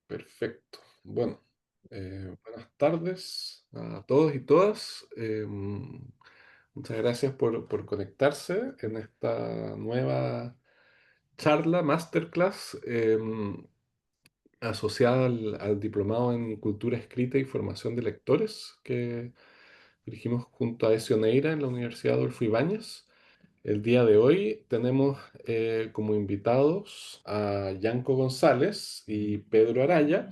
Perfecto. Bueno, buenas tardes a todos y todas. Muchas gracias por conectarse en esta nueva charla, masterclass, asociada al Diplomado en Cultura Escrita y Formación de Lectores que dirigimos junto a Ezio Neira en la Universidad Adolfo Ibáñez. El día de hoy tenemos como invitados a Yanko González y Pedro Araya,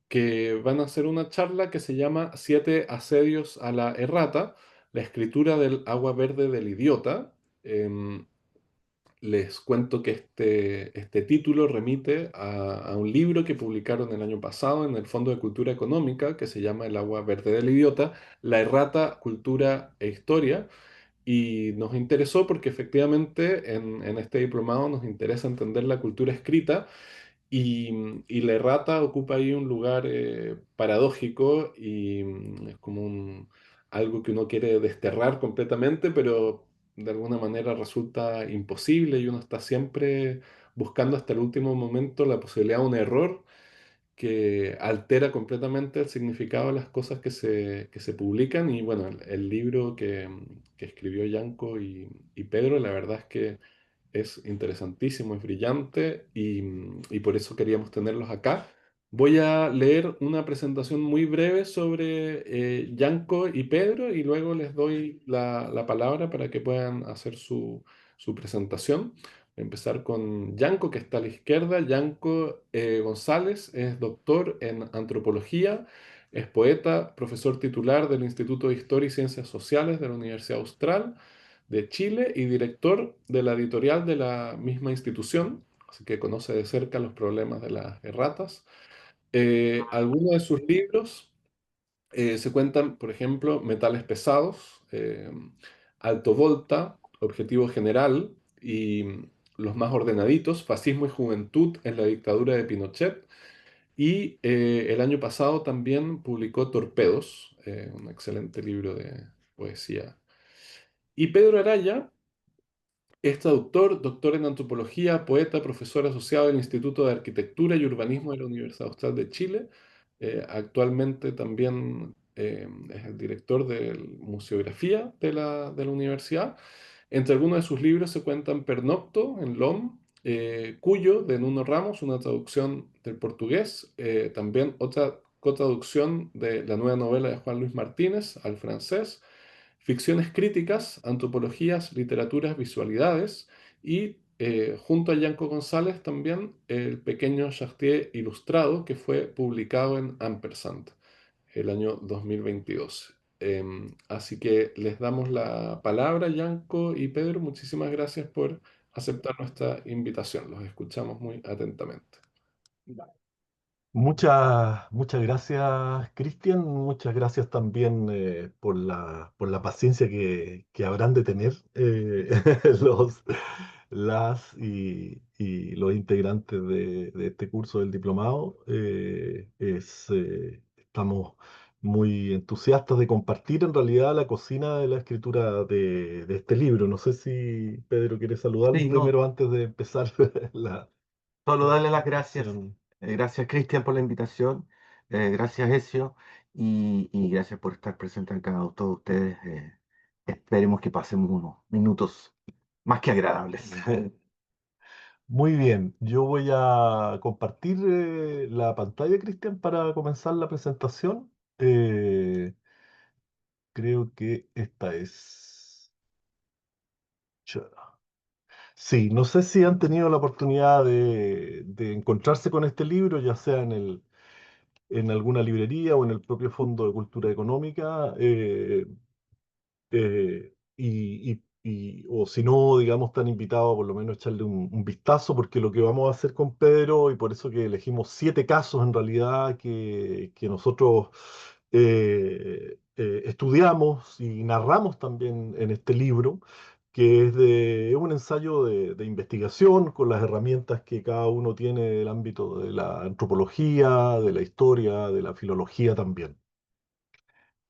que van a hacer una charla que se llama Siete asedios a la errata, la escritura del agua verde del idiota. Em, Les cuento que este título remite a un libro que publicaron el año pasado en el Fondo de Cultura Económica que se llama El agua verde del idiota, la errata, cultura e historia. Y nos interesó porque efectivamente en este diplomado nos interesa entender la cultura escrita y la errata ocupa ahí un lugar paradójico y es como algo que uno quiere desterrar completamente, pero de alguna manera resulta imposible y uno está siempre buscando hasta el último momento la posibilidad de un error que altera completamente el significado de las cosas que se publican. Y bueno, el libro que escribió Yanko y Pedro, la verdad es que es interesantísimo, es brillante y por eso queríamos tenerlos acá. Voy a leer una presentación muy breve sobre Yanko y Pedro y luego les doy la palabra para que puedan hacer su presentación. Voy a empezar con Yanko, que está a la izquierda. Yanko González es doctor en antropología, es poeta, profesor titular del Instituto de Historia y Ciencias Sociales de la Universidad Austral de Chile y director de la editorial de la misma institución, así que conoce de cerca los problemas de las erratas. Algunos de sus libros se cuentan, por ejemplo, Metales Pesados, Alto Volta, Objetivo General y los más ordenaditos, Fascismo y Juventud en la dictadura de Pinochet. Y el año pasado también publicó Torpedos, un excelente libro de poesía. Y Pedro Araya es traductor, doctor en antropología, poeta, profesor asociado del Instituto de Arquitectura y Urbanismo de la Universidad Austral de Chile. Actualmente también es el director de Museografía de la universidad. Entre algunos de sus libros se cuentan Pernocto en LOM, Cuyo de Nuno Ramos, una traducción del portugués, también otra cotraducción de la nueva novela de Juan Luis Martínez al francés, ficciones críticas, antropologías, literaturas, visualidades y junto a Yanko González también el pequeño Chartier ilustrado que fue publicado en Ampersand el año 2022. Así que les damos la palabra, Yanko y Pedro. Muchísimas gracias por aceptar nuestra invitación. Los escuchamos muy atentamente. Muchas gracias, Cristian. Muchas gracias también por la paciencia que habrán de tener los, y los integrantes de este curso del diplomado. Estamos muy entusiastas de compartir en realidad la cocina de la escritura de este libro. No sé si Pedro quiere saludarlos Sí, no, primero antes de empezar la solo darle las gracias. presentación. Gracias, Cristian, por la invitación. Gracias, Ezio. Y gracias por estar presente acá, todos ustedes. Esperemos que pasemos unos minutos más que agradables. Muy bien, yo voy a compartir la pantalla, Cristian, para comenzar la presentación. Eh, Creo que esta es. Cha. Sí, no sé si han tenido la oportunidad de encontrarse con este libro, ya sea en alguna librería o en el propio Fondo de Cultura Económica. O si no, digamos, están invitados a por lo menos echarle un vistazo, porque lo que vamos a hacer con Pedro, y por eso que elegimos 7 casos en realidad que nosotros estudiamos y narramos también en este libro, que es un ensayo de investigación con las herramientas que cada uno tiene del ámbito de la antropología, de la historia, de la filología también.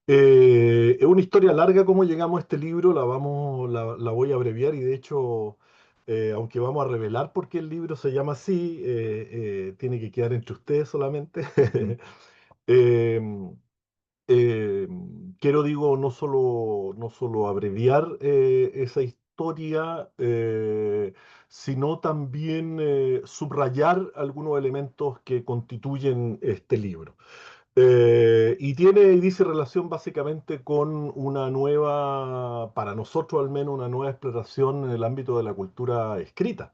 Es una historia larga cómo llegamos a este libro, la voy a abreviar y de hecho aunque vamos a revelar por qué el libro se llama así, tiene que quedar entre ustedes solamente. Eh, eh, Quiero, digo, no solo abreviar esa historia, sino también subrayar algunos elementos que constituyen este libro. Y dice relación básicamente con una nueva, para nosotros al menos, una nueva exploración en el ámbito de la cultura escrita.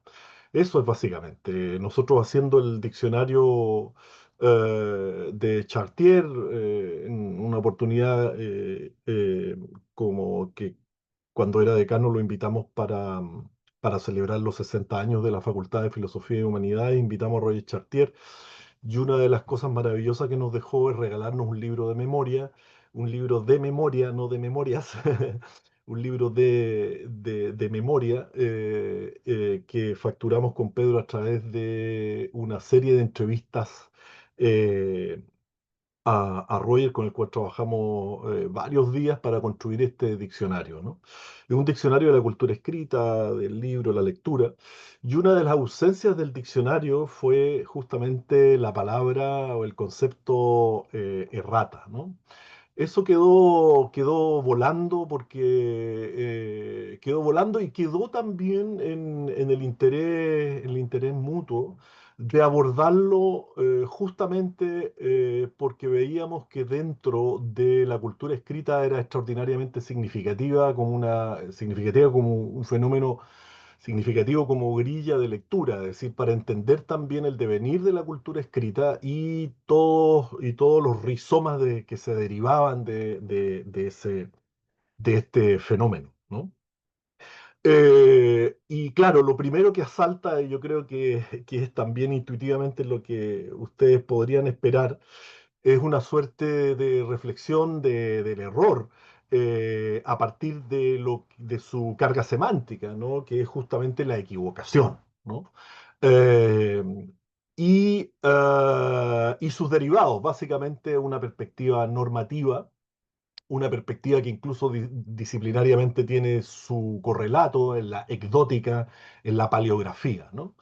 Eso es básicamente. Nosotros haciendo el diccionario de Chartier, en una oportunidad como que cuando era decano lo invitamos para celebrar los 60 años de la Facultad de Filosofía y Humanidades, invitamos a Roger Chartier y una de las cosas maravillosas que nos dejó es regalarnos un libro de memoria, no de memorias, un libro de memoria que facturamos con Pedro a través de una serie de entrevistas eh, a Roger, con el cual trabajamos varios días para construir este diccionario, ¿no? Es un diccionario de la cultura escrita, del libro, la lectura, y una de las ausencias del diccionario fue justamente la palabra o el concepto errata, ¿no? Eso quedó volando quedó volando y quedó también en el interés mutuo de abordarlo justamente porque veíamos que dentro de la cultura escrita era extraordinariamente significativa como un fenómeno significativo como grilla de lectura, es decir, para entender también el devenir de la cultura escrita y todos los rizomas que se derivaban de este fenómeno, ¿no? Y claro, lo primero que asalta, y yo creo que es también intuitivamente lo que ustedes podrían esperar, es una suerte de reflexión del error a partir de su carga semántica, ¿no? Que es justamente la equivocación, ¿no? Eh, y sus derivados, básicamente una perspectiva normativa, una perspectiva que incluso disciplinariamente tiene su correlato en la ecdótica, en la paleografía, ¿no?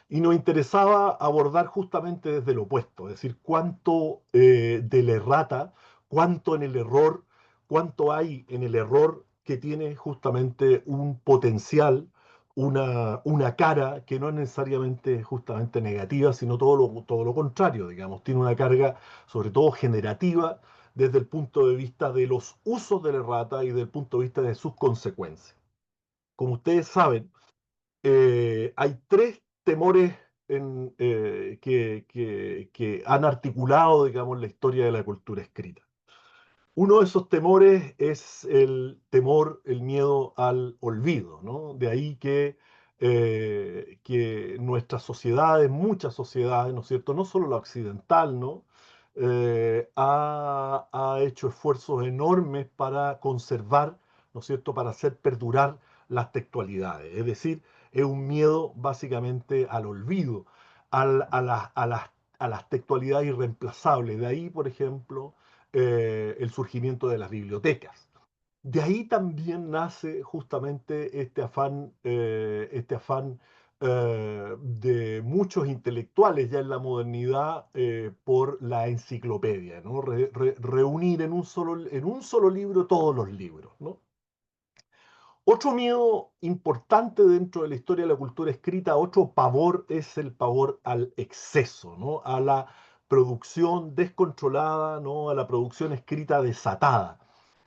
Y nos interesaba abordar justamente desde lo opuesto, es decir, cuánto de la errata, cuánto en el error, cuánto hay en el error que tiene justamente un potencial, una cara que no es necesariamente justamente negativa, sino todo lo contrario, digamos, tiene una carga sobre todo generativa desde el punto de vista de los usos de la errata y desde el punto de vista de sus consecuencias. Como ustedes saben, hay tres temores que han articulado, digamos, la historia de la cultura escrita. Uno de esos temores es el temor, el miedo al olvido, ¿no? De ahí que nuestras sociedades, muchas sociedades, ¿no es cierto? No solo la occidental, ¿no? Ha hecho esfuerzos enormes para conservar, ¿no es cierto? Para hacer perdurar las textualidades. Es decir, es un miedo básicamente al olvido, a las textualidades irreemplazables. De ahí, por ejemplo, el surgimiento de las bibliotecas. De ahí también nace justamente este afán de muchos intelectuales ya en la modernidad por la enciclopedia, ¿no? Reunir en un solo libro todos los libros, ¿no? Otro miedo importante dentro de la historia de la cultura escrita, otro pavor, es el pavor al exceso, ¿no? A la producción descontrolada, ¿no? A la producción escrita desatada.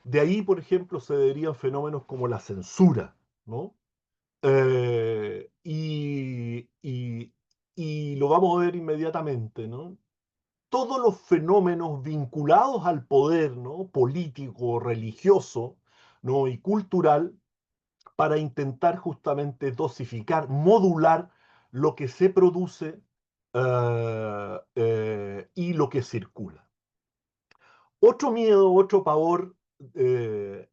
De ahí, por ejemplo, se derivan fenómenos como la censura, ¿no? Y lo vamos a ver inmediatamente, ¿no? Todos los fenómenos vinculados al poder, ¿no? Político, religioso, ¿no? Y cultural, para intentar justamente dosificar, modular lo que se produce y lo que circula. Otro miedo, otro pavor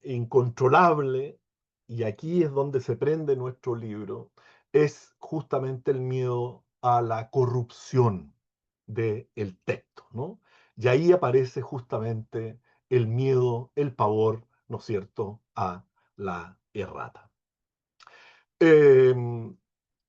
incontrolable, y aquí es donde se prende nuestro libro, es justamente el miedo a la corrupción del texto, ¿no? Y ahí aparece justamente el miedo, el pavor, ¿no es cierto?, a la errata. Eh,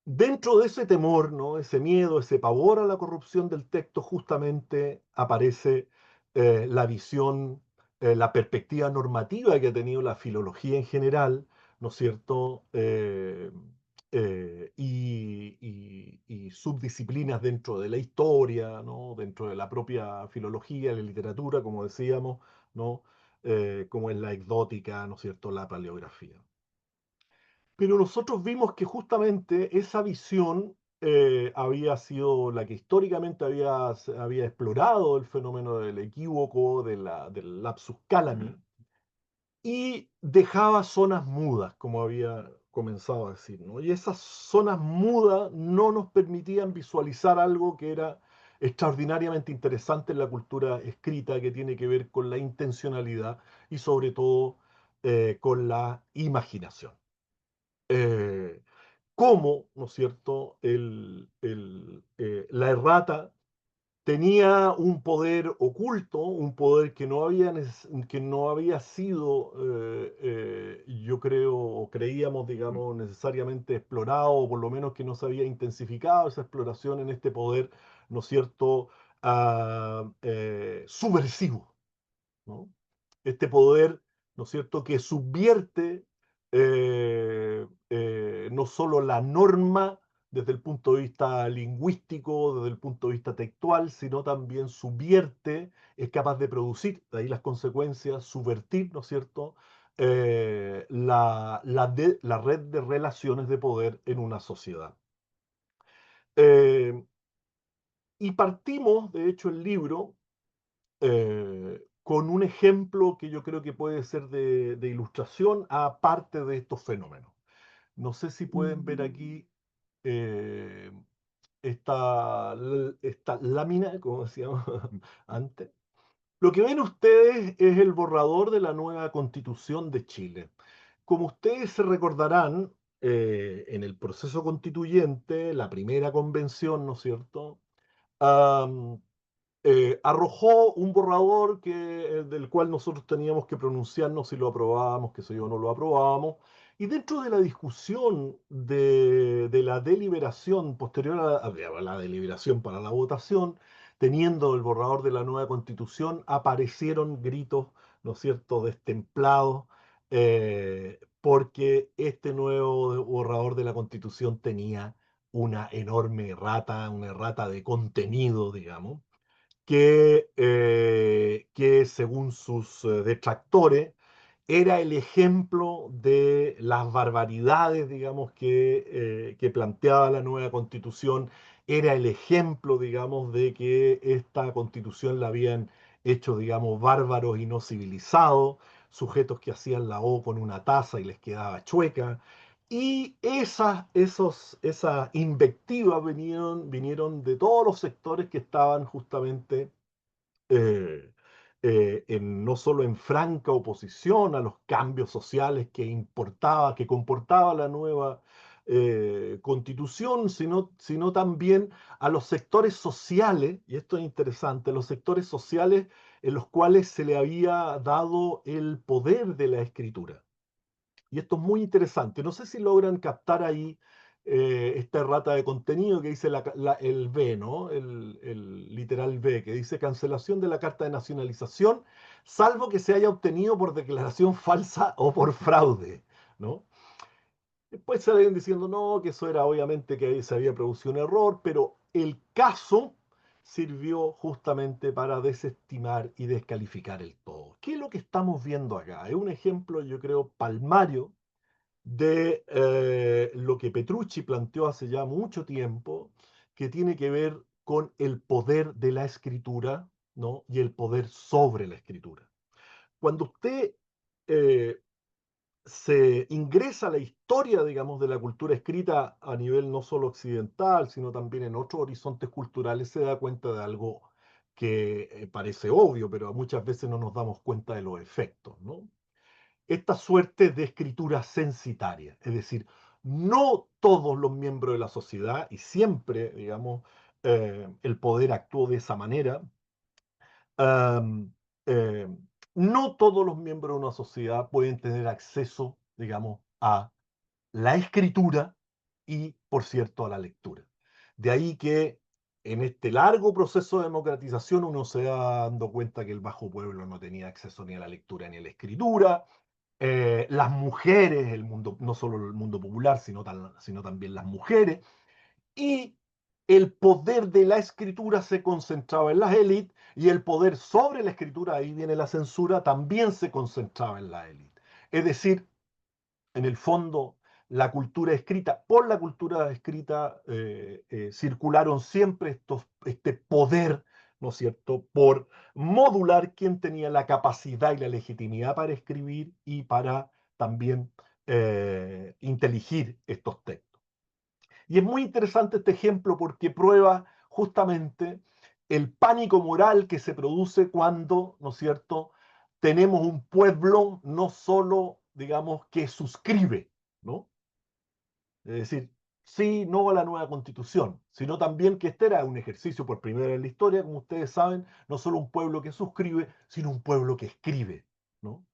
Dentro de ese temor, ¿no? Ese miedo, ese pavor a la corrupción del texto, justamente aparece la visión, la perspectiva normativa que ha tenido la filología en general, ¿no es cierto? Y subdisciplinas dentro de la historia, ¿no? Dentro de la propia filología, la literatura, como decíamos, ¿no? Como es la exótica, ¿no es cierto? La paleografía. Pero nosotros vimos que justamente esa visión había sido la que históricamente había explorado el fenómeno del equívoco, del lapsus calami, y dejaba zonas mudas, como había comenzado a decir, ¿no? Y esas zonas mudas no nos permitían visualizar algo que era extraordinariamente interesante en la cultura escrita, que tiene que ver con la intencionalidad y sobre todo con la imaginación. Eh, Cómo, ¿no es cierto?, la errata tenía un poder oculto, un poder que no había sido, yo creo, o creíamos, digamos, necesariamente explorado, o por lo menos que no se había intensificado esa exploración en este poder, ¿no es cierto?, subversivo, ¿no? Este poder, ¿no es cierto?, que subvierte no solo la norma desde el punto de vista lingüístico, desde el punto de vista textual, sino también subvierte, es capaz de producir, de ahí las consecuencias, subvertir, ¿no es cierto?, la red de relaciones de poder en una sociedad. Eh, y partimos, de hecho, el libro con un ejemplo que yo creo que puede ser de ilustración a parte de estos fenómenos. No sé si pueden ver aquí eh, esta lámina, como decíamos antes. Lo que ven ustedes es el borrador de la nueva Constitución de Chile. Como ustedes se recordarán, en el proceso constituyente, la primera convención, ¿no es cierto?, Am, arrojó un borrador del cual nosotros teníamos que pronunciarnos si lo aprobábamos, que sé yo, no lo aprobábamos. Y dentro de la discusión de la deliberación posterior a la deliberación para la votación, teniendo el borrador de la nueva constitución, aparecieron gritos, ¿no es cierto?, destemplados, porque este nuevo borrador de la constitución tenía una errata de contenido, digamos, que según sus detractores era el ejemplo de las barbaridades, digamos, que planteaba la nueva constitución, era el ejemplo, digamos, de que esta constitución la habían hecho, digamos, bárbaros y no civilizados, sujetos que hacían la O con una taza y les quedaba chueca. Y esas invectivas vinieron de todos los sectores que estaban justamente eh, no solo en franca oposición a los cambios sociales que comportaba la nueva constitución, sino también a los sectores sociales, y esto es interesante, los sectores sociales en los cuales se le había dado el poder de la escritura. Y esto es muy interesante. No sé si logran captar ahí esta errata de contenido que dice el B, ¿no? El literal B, que dice cancelación de la carta de nacionalización, salvo que se haya obtenido por declaración falsa o por fraude, ¿no? Después salen diciendo, no, que eso era obviamente que ahí se había producido un error, pero el caso sirvió justamente para desestimar y descalificar el todo. ¿Qué es lo que estamos viendo acá? Es un ejemplo, yo creo, palmario de lo que Petrucci planteó hace ya mucho tiempo, que tiene que ver con el poder de la escritura, ¿no? Y el poder sobre la escritura. Cuando usted eh, se ingresa a la historia, digamos, de la cultura escrita a nivel no solo occidental, sino también en otros horizontes culturales, se da cuenta de algo que parece obvio, pero muchas veces no nos damos cuenta de los efectos, ¿no? Esta suerte de escritura censitaria, es decir, no todos los miembros de la sociedad, y siempre, digamos, el poder actuó de esa manera, um, eh, no todos los miembros de una sociedad pueden tener acceso, digamos, a la escritura y, por cierto, a la lectura. De ahí que en este largo proceso de democratización uno se va dando cuenta que el bajo pueblo no tenía acceso ni a la lectura ni a la escritura. Las mujeres, el mundo, no solo el mundo popular, sino también las mujeres, y el poder de la escritura se concentraba en las élites y el poder sobre la escritura, ahí viene la censura, también se concentraba en la élite. Es decir, en el fondo, la cultura escrita, por la cultura escrita circularon siempre este poder, ¿no es cierto?, por modular quién tenía la capacidad y la legitimidad para escribir y para también inteligir estos textos. Y es muy interesante este ejemplo porque prueba justamente el pánico moral que se produce cuando, ¿no es cierto?, tenemos un pueblo no solo, digamos, que suscribe, ¿no? Es decir, sí, no a la nueva constitución, sino también que este era un ejercicio por primera vez en la historia, como ustedes saben, no solo un pueblo que suscribe, sino un pueblo que escribe, ¿no?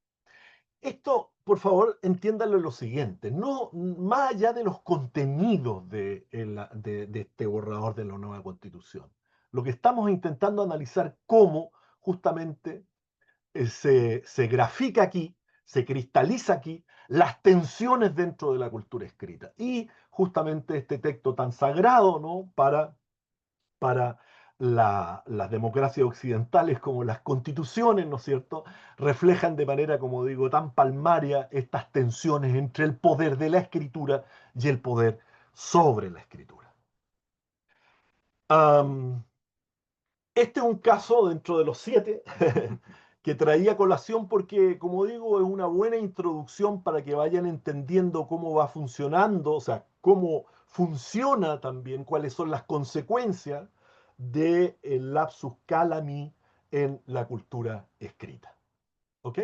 Esto, por favor, entiéndanlo lo siguiente, no, más allá de los contenidos de este borrador de la nueva constitución, lo que estamos intentando analizar cómo justamente se grafica aquí, se cristaliza aquí las tensiones dentro de la cultura escrita. Y justamente este texto tan sagrado, ¿no?, para las democracias occidentales como las constituciones, ¿no es cierto?, reflejan de manera, como digo, tan palmaria estas tensiones entre el poder de la escritura y el poder sobre la escritura. Este es un caso dentro de los 7 que traía a colación porque, como digo, es una buena introducción para que vayan entendiendo cómo va funcionando, o sea, cómo funciona también, cuáles son las consecuencias del lapsus calami en la cultura escrita. ¿Ok?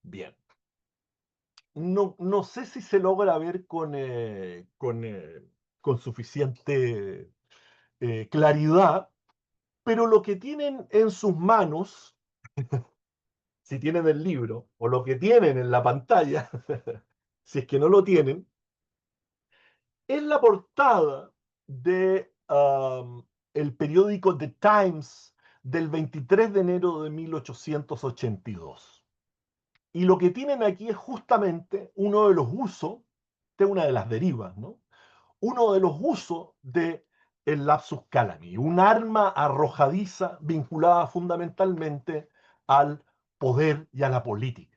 Bien. No sé si se logra ver con suficiente claridad, pero lo que tienen en sus manos, si tienen el libro, o lo que tienen en la pantalla, si es que no lo tienen, es la portada de el periódico The Times del 23 de enero de 1882. Y lo que tienen aquí es justamente uno de los usos, de una de las derivas, ¿no? Uno de los usos de el lapsus calami, un arma arrojadiza vinculada fundamentalmente al poder y a la política.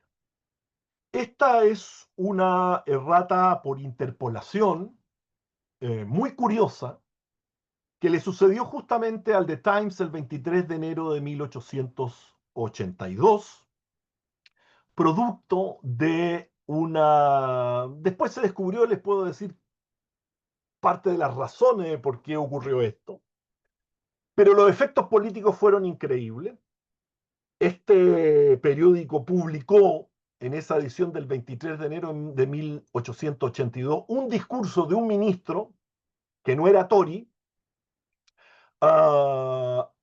Esta es una errata por interpolación muy curiosa que le sucedió justamente al The Times el 23 de enero de 1882, producto de una... Después se descubrió, les puedo decir, parte de las razones de por qué ocurrió esto, pero los efectos políticos fueron increíbles. Este periódico publicó en esa edición del 23 de enero de 1882 un discurso de un ministro que no era Tory,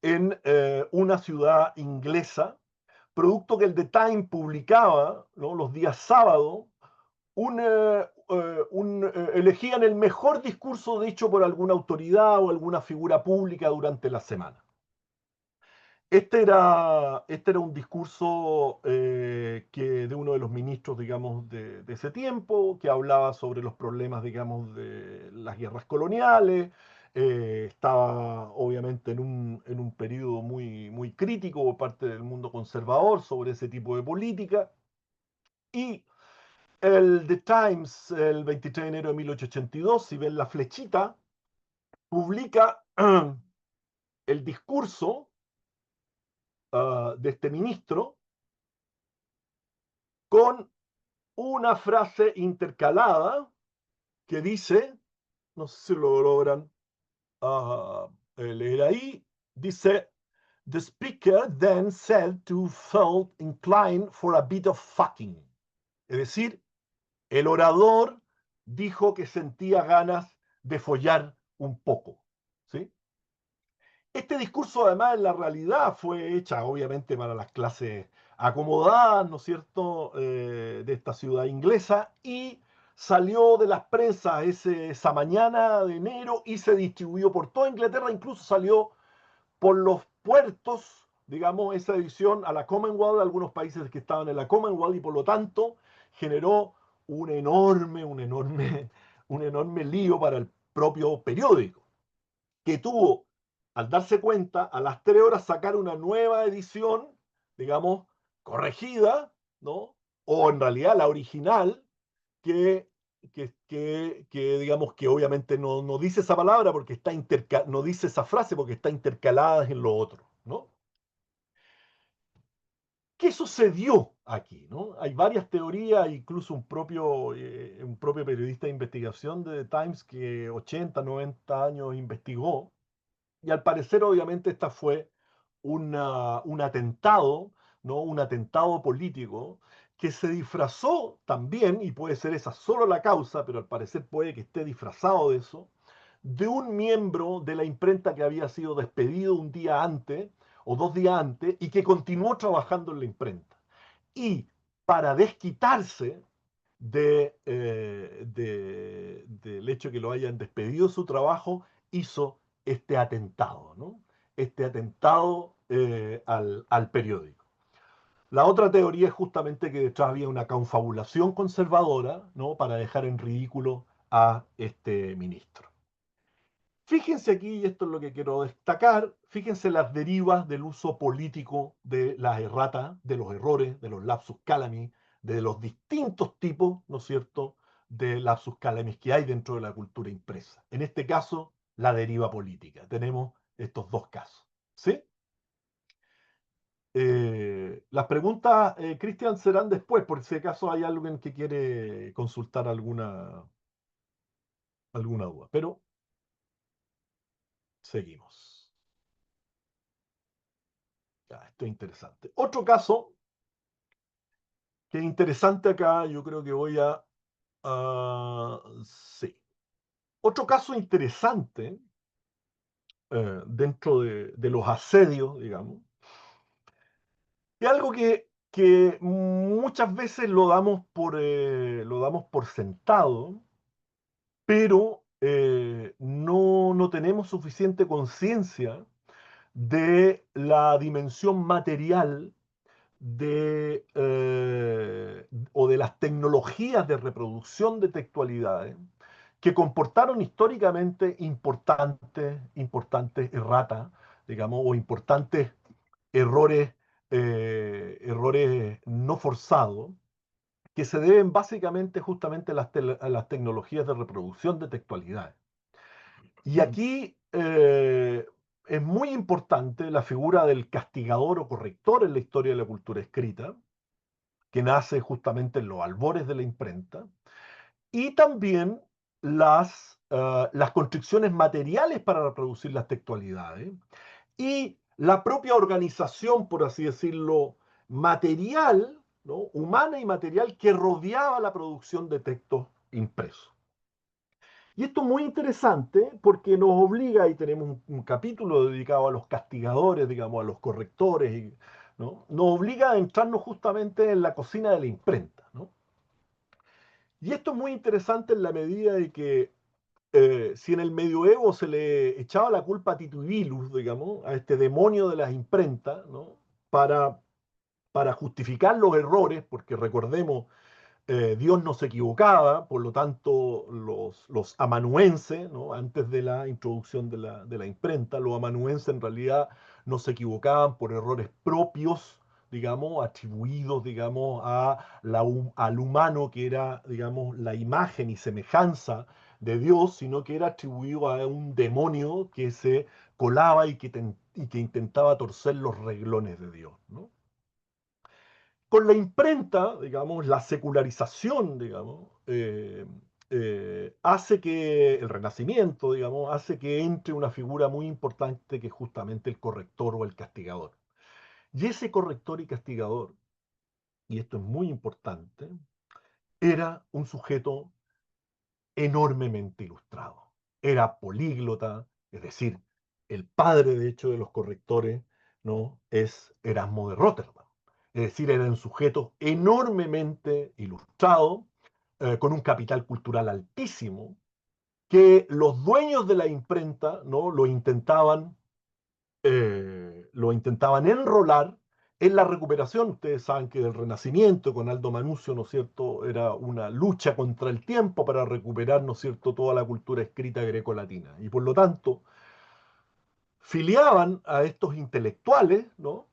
en una ciudad inglesa, producto que el The Times publicaba, ¿no?, los días sábados, elegían el mejor discurso dicho por alguna autoridad o alguna figura pública durante la semana. Este era un discurso de uno de los ministros, digamos, de ese tiempo, que hablaba sobre los problemas, digamos, de las guerras coloniales. Estaba, obviamente, en un periodo muy, muy crítico por parte del mundo conservador sobre ese tipo de política. Y el The Times, el 23 de enero de 1882, si ven la flechita, publica el discurso de este ministro con una frase intercalada que dice, no sé si lo logran leer ahí, dice, The speaker then said to felt inclined for a bit of fucking. Es decir, el orador dijo que sentía ganas de follar un poco. ¿Sí? Este discurso, además, en la realidad fue hecha, obviamente, para las clases acomodadas, ¿no es cierto?, de esta ciudad inglesa, y salió de las prensas esa mañana de enero y se distribuyó por toda Inglaterra, incluso salió por los puertos, digamos, esa edición a la Commonwealth, algunos países que estaban en la Commonwealth, y por lo tanto generó un enorme lío para el propio periódico, que tuvo, al darse cuenta, a las 3 horas sacar una nueva edición, digamos, corregida, ¿no? O en realidad la original, que, digamos, que obviamente no dice esa palabra porque está no dice esa frase porque está intercalada en lo otro, ¿no? ¿Qué sucedió aquí, no? Hay varias teorías, incluso un propio periodista de investigación de The Times que 80, 90 años investigó, y al parecer obviamente esta fue un atentado, ¿no? Un atentado político que se disfrazó también, y puede ser esa solo la causa, pero al parecer puede que esté disfrazado de eso, de un miembro de la imprenta que había sido despedido un día antes o 2 días antes y que continuó trabajando en la imprenta. Y para desquitarse del hecho que lo hayan despedido de su trabajo, hizo este atentado, ¿no? Este atentado al periódico. La otra teoría es justamente que detrás había una confabulación conservadora, ¿no? Para dejar en ridículo a este ministro. Fíjense aquí, y esto es lo que quiero destacar, fíjense las derivas del uso político de las erratas, de los errores, de los lapsus calami, de los distintos tipos, ¿no es cierto?, de lapsus calami que hay dentro de la cultura impresa. En este caso, la deriva política. Tenemos estos dos casos. ¿Sí? Las preguntas, Cristian, serán después, por si acaso hay alguien que quiere consultar alguna duda. Pero seguimos. Ya, esto es interesante. Otro caso que es interesante acá, yo creo que voy a... sí. Otro caso interesante dentro de los asedios, digamos, es algo que muchas veces lo damos por sentado, pero no tenemos suficiente conciencia de la dimensión material o de las tecnologías de reproducción de textualidades que comportaron históricamente importantes erratas, digamos, o importantes errores, errores no forzados, que se deben básicamente justamente a las tecnologías de reproducción de textualidades. Y aquí es muy importante la figura del castigador o corrector en la historia de la cultura escrita, que nace justamente en los albores de la imprenta, y también las constricciones materiales para reproducir las textualidades, y la propia organización, por así decirlo, material, ¿no? Humana y material que rodeaba la producción de textos impresos. Y esto es muy interesante porque nos obliga, y tenemos un capítulo dedicado a los castigadores, digamos, a los correctores, ¿no? Nos obliga a entrarnos justamente en la cocina de la imprenta, ¿no? Y esto es muy interesante en la medida de que si en el medioevo se le echaba la culpa a Titubilus, digamos, a este demonio de las imprentas, ¿no? Para justificar los errores, porque recordemos Dios no se equivocaba, por lo tanto los amanuenses, ¿no? Antes de la introducción de la imprenta, los amanuenses en realidad no se equivocaban por errores propios, digamos, atribuidos, digamos, al humano que era, digamos, la imagen y semejanza de Dios, sino que era atribuido a un demonio que se colaba y que intentaba torcer los reglones de Dios, ¿no? Con la imprenta, digamos, la secularización, digamos, hace que el Renacimiento, digamos, hace que entre una figura muy importante que es justamente el corrector o el castigador. Y ese corrector y castigador, y esto es muy importante, era un sujeto enormemente ilustrado. Era políglota, es decir, el padre, de hecho, de los correctores, ¿no? Es Erasmo de Rotterdam. Es decir, era un sujeto enormemente ilustrado, con un capital cultural altísimo, que los dueños de la imprenta, ¿no? Lo intentaban enrolar en la recuperación. Ustedes saben que del Renacimiento, con Aldo Manuzio, ¿no es cierto?, era una lucha contra el tiempo para recuperar, ¿no es cierto?, toda la cultura escrita grecolatina. Y por lo tanto, filiaban a estos intelectuales, ¿no?,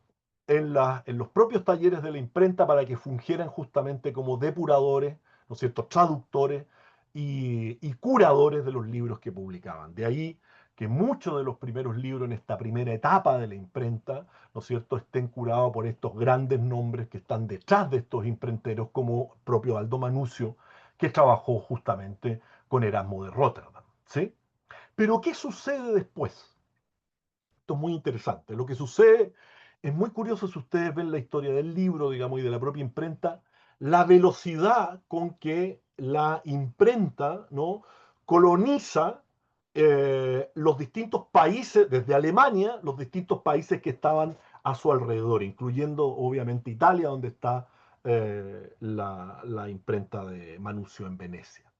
en los propios talleres de la imprenta para que fungieran justamente como depuradores, ¿no es cierto?, traductores y curadores de los libros que publicaban. De ahí que muchos de los primeros libros en esta primera etapa de la imprenta, ¿no es cierto?, estén curados por estos grandes nombres que están detrás de estos imprenteros, como propio Aldo Manuzio, que trabajó justamente con Erasmo de Rotterdam, ¿sí? Pero ¿qué sucede después? Esto es muy interesante. Lo que sucede es muy curioso si ustedes ven la historia del libro, digamos, y de la propia imprenta, la velocidad con que la imprenta, ¿no?, coloniza los distintos países, desde Alemania, los distintos países que estaban a su alrededor, incluyendo obviamente Italia, donde está la imprenta de Manuzio en Venecia.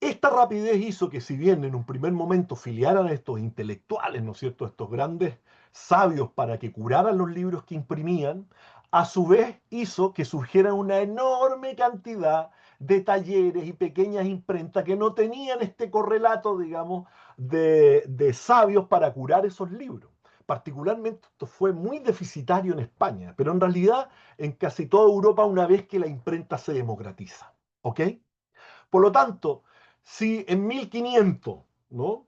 Esta rapidez hizo que, si bien en un primer momento filiaran a estos intelectuales, ¿no es cierto?, estos grandes sabios para que curaran los libros que imprimían, a su vez hizo que surgiera una enorme cantidad de talleres y pequeñas imprentas que no tenían este correlato, digamos, de sabios para curar esos libros. Particularmente esto fue muy deficitario en España, pero en realidad en casi toda Europa una vez que la imprenta se democratiza. ¿Ok? Por lo tanto, si en 1500, ¿no?,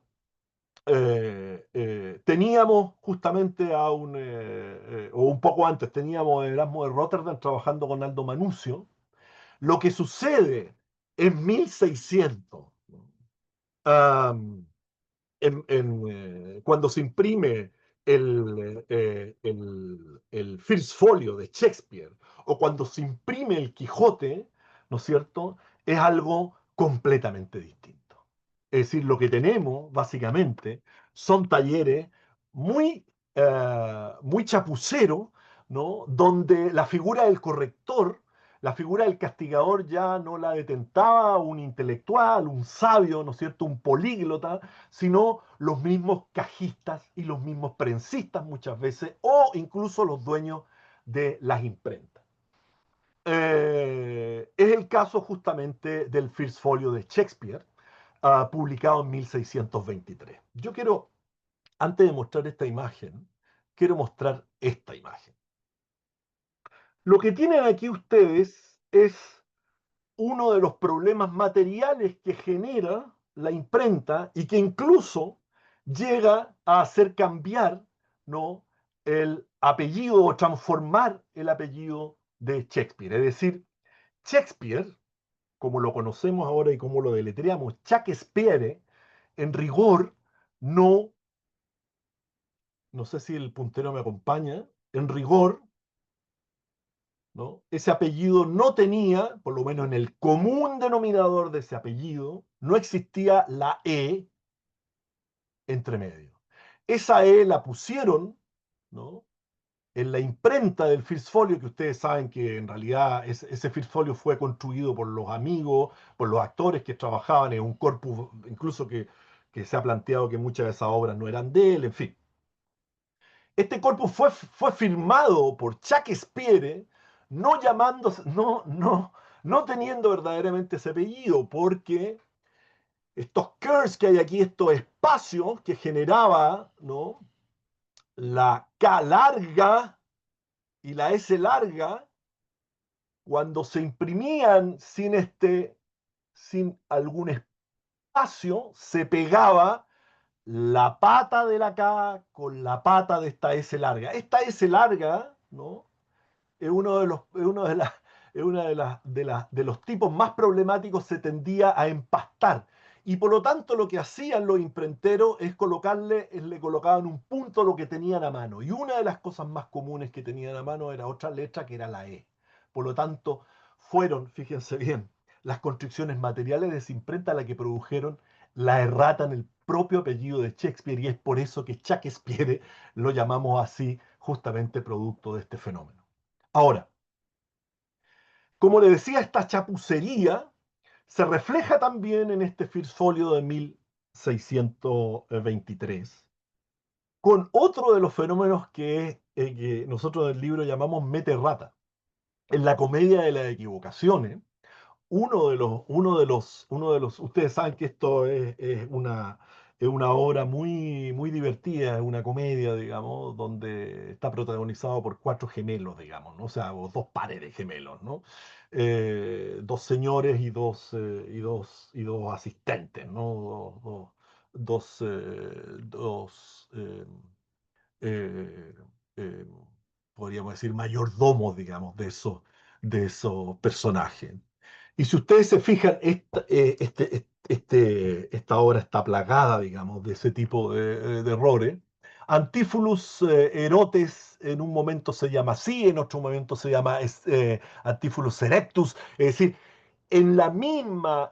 teníamos justamente o un poco antes, teníamos a Erasmo de Rotterdam trabajando con Aldo Manuzio, lo que sucede en 1600, ¿no?, um, cuando se imprime el First Folio de Shakespeare, o cuando se imprime el Quijote, ¿no es cierto?, es algo completamente distinto. Es decir, lo que tenemos, básicamente, son talleres muy, muy chapuceros, ¿no?, donde la figura del corrector, la figura del castigador ya no la detentaba un intelectual, un sabio, ¿no es cierto?, un políglota, sino los mismos cajistas y los mismos prensistas muchas veces, o incluso los dueños de las imprentas. Es el caso justamente del First Folio de Shakespeare, publicado en 1623. Yo quiero, antes de mostrar esta imagen, quiero mostrar esta imagen. Lo que tienen aquí ustedes es uno de los problemas materiales que genera la imprenta y que incluso llega a hacer cambiar, ¿no?, el apellido o transformar el apellido de Shakespeare. Es decir, Shakespeare, como lo conocemos ahora y como lo deletreamos, Shakespeare, en rigor, no sé si el puntero me acompaña, en rigor, ¿no?, ese apellido no tenía, por lo menos en el común denominador de ese apellido, no existía la E entre medio. Esa E la pusieron, ¿no?, en la imprenta del First Folio, que ustedes saben que en realidad ese First Folio fue construido por los amigos, por los actores que trabajaban en un corpus, incluso que se ha planteado que muchas de esas obras no eran de él, en fin. Este corpus fue firmado por Shakespeare, no llamándose, no teniendo verdaderamente ese apellido, porque estos curves que hay aquí, estos espacios que generaba, ¿no?, la K larga y la S larga, cuando se imprimían sin algún espacio, se pegaba la pata de la K con la pata de esta S larga. Esta S larga, ¿no?, es de los tipos más problemáticos, se tendía a empastar. Y por lo tanto lo que hacían los imprenteros es le colocaban un punto a lo que tenían a mano. Y una de las cosas más comunes que tenían a mano era otra letra que era la E. Por lo tanto, fíjense bien, las construcciones materiales de esa imprenta la que produjeron la errata en el propio apellido de Shakespeare, y es por eso que Shakespeare lo llamamos así, justamente producto de este fenómeno. Ahora, Como le decía, esta chapucería se refleja también en este First Folio de 1623, con otro de los fenómenos que nosotros en el libro llamamos mete rata. En la comedia de las equivocaciones, ustedes saben que esto es una obra muy, muy divertida, es una comedia, digamos, donde está protagonizado por cuatro gemelos, digamos, ¿no? O sea, o dos pares de gemelos, ¿no? Dos señores y dos asistentes, ¿no? Dos, eh, eh, podríamos decir, mayordomos, digamos, de esos personajes. Y si ustedes se fijan, esta obra está plagada, digamos, de ese tipo de errores. Antífulus Erotes en un momento se llama así, en otro momento se llama Antífulus Erectus, es decir, en la misma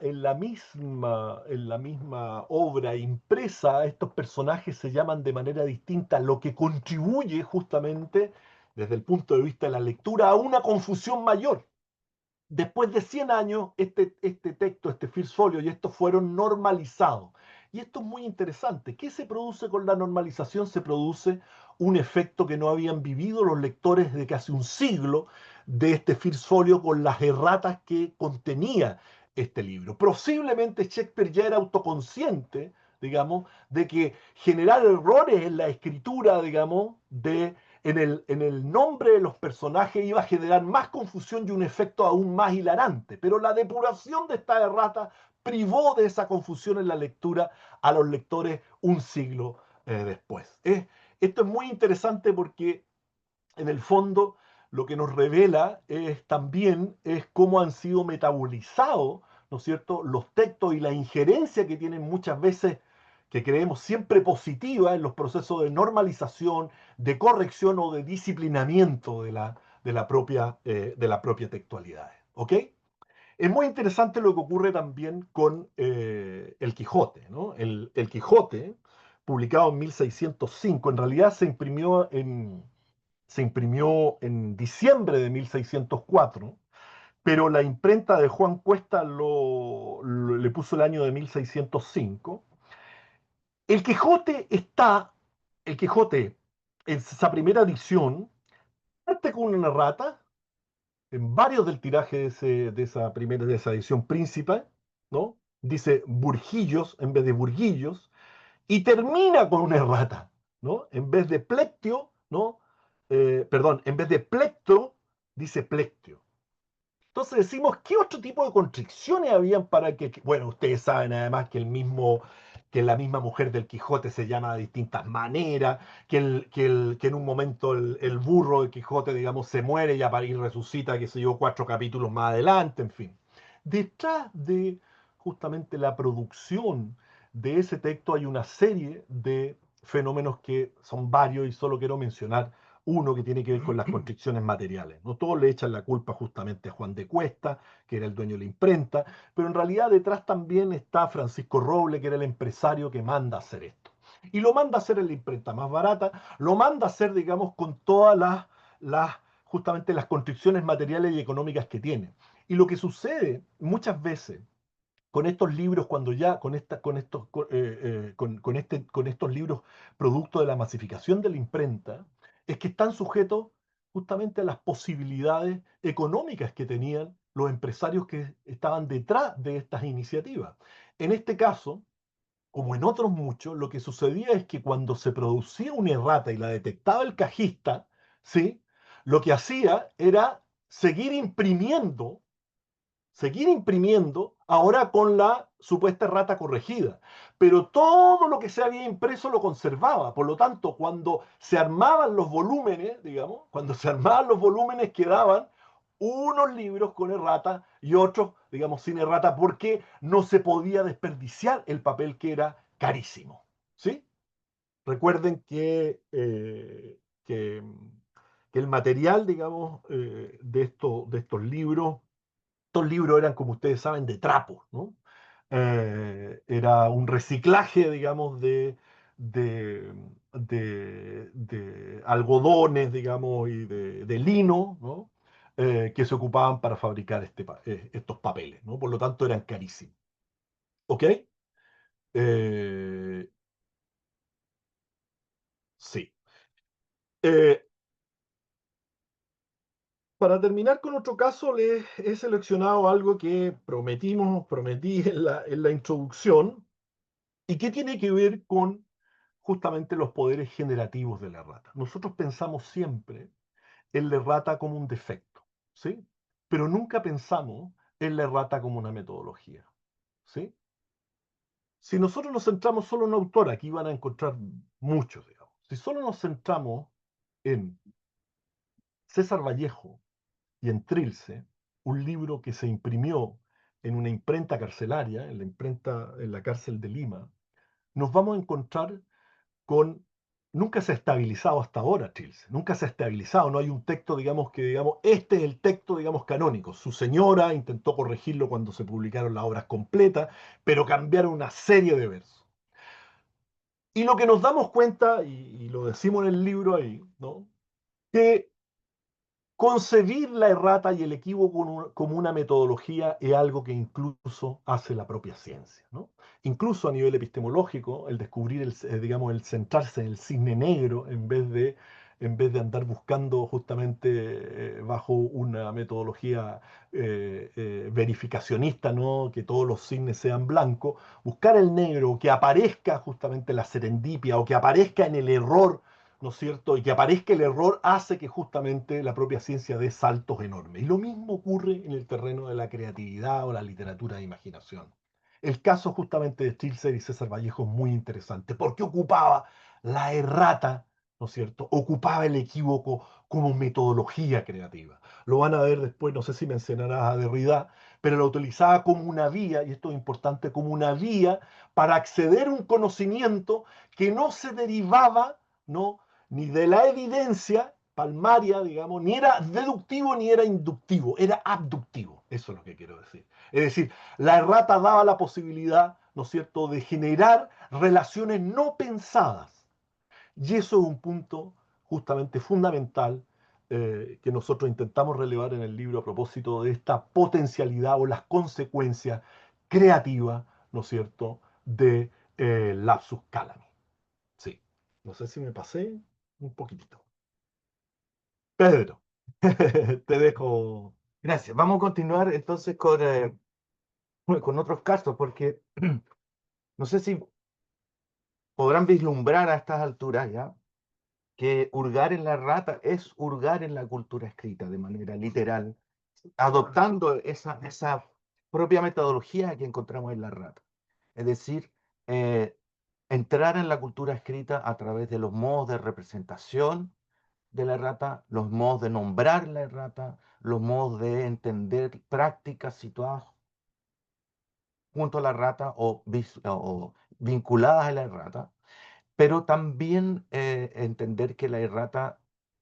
obra impresa, estos personajes se llaman de manera distinta, lo que contribuye justamente, desde el punto de vista de la lectura, a una confusión mayor. Después de 100 años, este texto, este First Folio y estos fueron normalizados. Y esto es muy interesante. ¿Qué se produce con la normalización? Se produce un efecto que no habían vivido los lectores de casi un siglo de este First Folio con las erratas que contenía este libro. Posiblemente Shakespeare ya era autoconsciente, digamos, de que generar errores en la escritura, digamos, en el nombre de los personajes iba a generar más confusión y un efecto aún más hilarante. Pero la depuración de esta errata privó de esa confusión en la lectura a los lectores un siglo después. Esto es muy interesante porque en el fondo lo que nos revela también es cómo han sido metabolizados, ¿no es cierto?, los textos y la injerencia que tienen muchas veces, que creemos siempre positiva en los procesos de normalización, de corrección o de disciplinamiento de la propia textualidad. ¿Ok? Es muy interesante lo que ocurre también con El Quijote, ¿no? El Quijote, publicado en 1605, en realidad se imprimió en diciembre de 1604, pero la imprenta de Juan Cuesta le puso el año de 1605. El Quijote en esa primera edición, parte con una rata, en varios del tiraje de esa edición príncipe, ¿no? Dice Burgillos en vez de Burguillos, y termina con una errata, ¿no? En vez de plectio, ¿no? Perdón, en vez de plectro, dice plectio. Entonces decimos, ¿qué otro tipo de constricciones habían para bueno, ustedes saben además que la misma mujer del Quijote se llama de distintas maneras, que en un momento el burro del Quijote, digamos, se muere y resucita, que se yo, 4 capítulos más adelante, en fin. Detrás de justamente la producción de ese texto hay una serie de fenómenos que son varios y solo quiero mencionar uno que tiene que ver con las constricciones materiales. No todos le echan la culpa justamente a Juan de Cuesta, que era el dueño de la imprenta, pero en realidad detrás también está Francisco Roble, que era el empresario que manda a hacer esto. Y lo manda a hacer en la imprenta más barata, lo manda a hacer, digamos, con todas justamente las constricciones materiales y económicas que tiene. Y lo que sucede muchas veces con estos libros, cuando ya con estos libros producto de la masificación de la imprenta, es que están sujetos justamente a las posibilidades económicas que tenían los empresarios que estaban detrás de estas iniciativas. En este caso, como en otros muchos, lo que sucedía es que cuando se producía una errata y la detectaba el cajista, ¿sí? Lo que hacía era seguir imprimiendo, ahora con la supuesta errata corregida. Pero todo lo que se había impreso lo conservaba. Por lo tanto, cuando se armaban los volúmenes, digamos, cuando se armaban los volúmenes quedaban unos libros con errata y otros, digamos, sin errata, porque no se podía desperdiciar el papel que era carísimo. ¿Sí? Recuerden que el material, digamos, de estos libros eran, como ustedes saben, de trapo, ¿no? Era un reciclaje, digamos, de, de algodones, digamos, y de lino, ¿no? que se ocupaban para fabricar estos papeles, ¿no? Por lo tanto, eran carísimos. ¿Ok? Eh, sí. Eh, para terminar con otro caso, les he seleccionado algo que prometí en la introducción y que tiene que ver con justamente los poderes generativos de la rata. Nosotros pensamos siempre en la errata como un defecto, ¿sí? Pero nunca pensamos en la errata como una metodología, ¿sí? Si nosotros nos centramos solo en un autor, aquí van a encontrar muchos, digamos. Si solo nos centramos en César Vallejo y en Trilce, un libro que se imprimió en una imprenta carcelaria, en la imprenta en la cárcel de Lima, nos vamos a encontrar con... Nunca se ha estabilizado hasta ahora Trilce, nunca se ha estabilizado, no hay un texto, digamos, que digamos, este es el texto, digamos, canónico. Su señora intentó corregirlo cuando se publicaron las obras completas, pero cambiaron una serie de versos. Y lo que nos damos cuenta, y lo decimos en el libro ahí, ¿no? Que concebir la errata y el equívoco como una metodología es algo que incluso hace la propia ciencia, ¿no? Incluso a nivel epistemológico, el descubrir, digamos, el centrarse en el cisne negro en vez de andar buscando justamente bajo una metodología verificacionista, ¿no? Que todos los cisnes sean blancos, buscar el negro, que aparezca justamente la serendipia o que aparezca en el error, ¿no es cierto? Y que aparezca el error hace que justamente la propia ciencia dé saltos enormes. Y lo mismo ocurre en el terreno de la creatividad o la literatura de imaginación. El caso justamente de Stilcer y César Vallejo es muy interesante porque ocupaba la errata, ¿no es cierto? Ocupaba el equívoco como metodología creativa. Lo van a ver después, no sé si mencionarás a Derrida, pero lo utilizaba como una vía, y esto es importante, como una vía para acceder a un conocimiento que no se derivaba, ¿no? Ni de la evidencia palmaria, digamos, ni era deductivo ni era inductivo, era abductivo. Eso es lo que quiero decir. Es decir, la errata daba la posibilidad, ¿no es cierto?, de generar relaciones no pensadas. Y eso es un punto justamente fundamental que nosotros intentamos relevar en el libro a propósito de esta potencialidad o las consecuencias creativas, ¿no es cierto?, de lapsus calami. Sí. No sé si me pasé un poquitito. Pedro, te dejo. Gracias. Vamos a continuar entonces con otros casos, porque no sé si podrán vislumbrar a estas alturas ya que hurgar en la rata es hurgar en la cultura escrita de manera literal, adoptando esa propia metodología que encontramos en la rata. Es decir, eh, entrar en la cultura escrita a través de los modos de representación de la errata, los modos de nombrar la errata, los modos de entender prácticas situadas junto a la rata o vinculadas a la errata, pero también entender que la errata,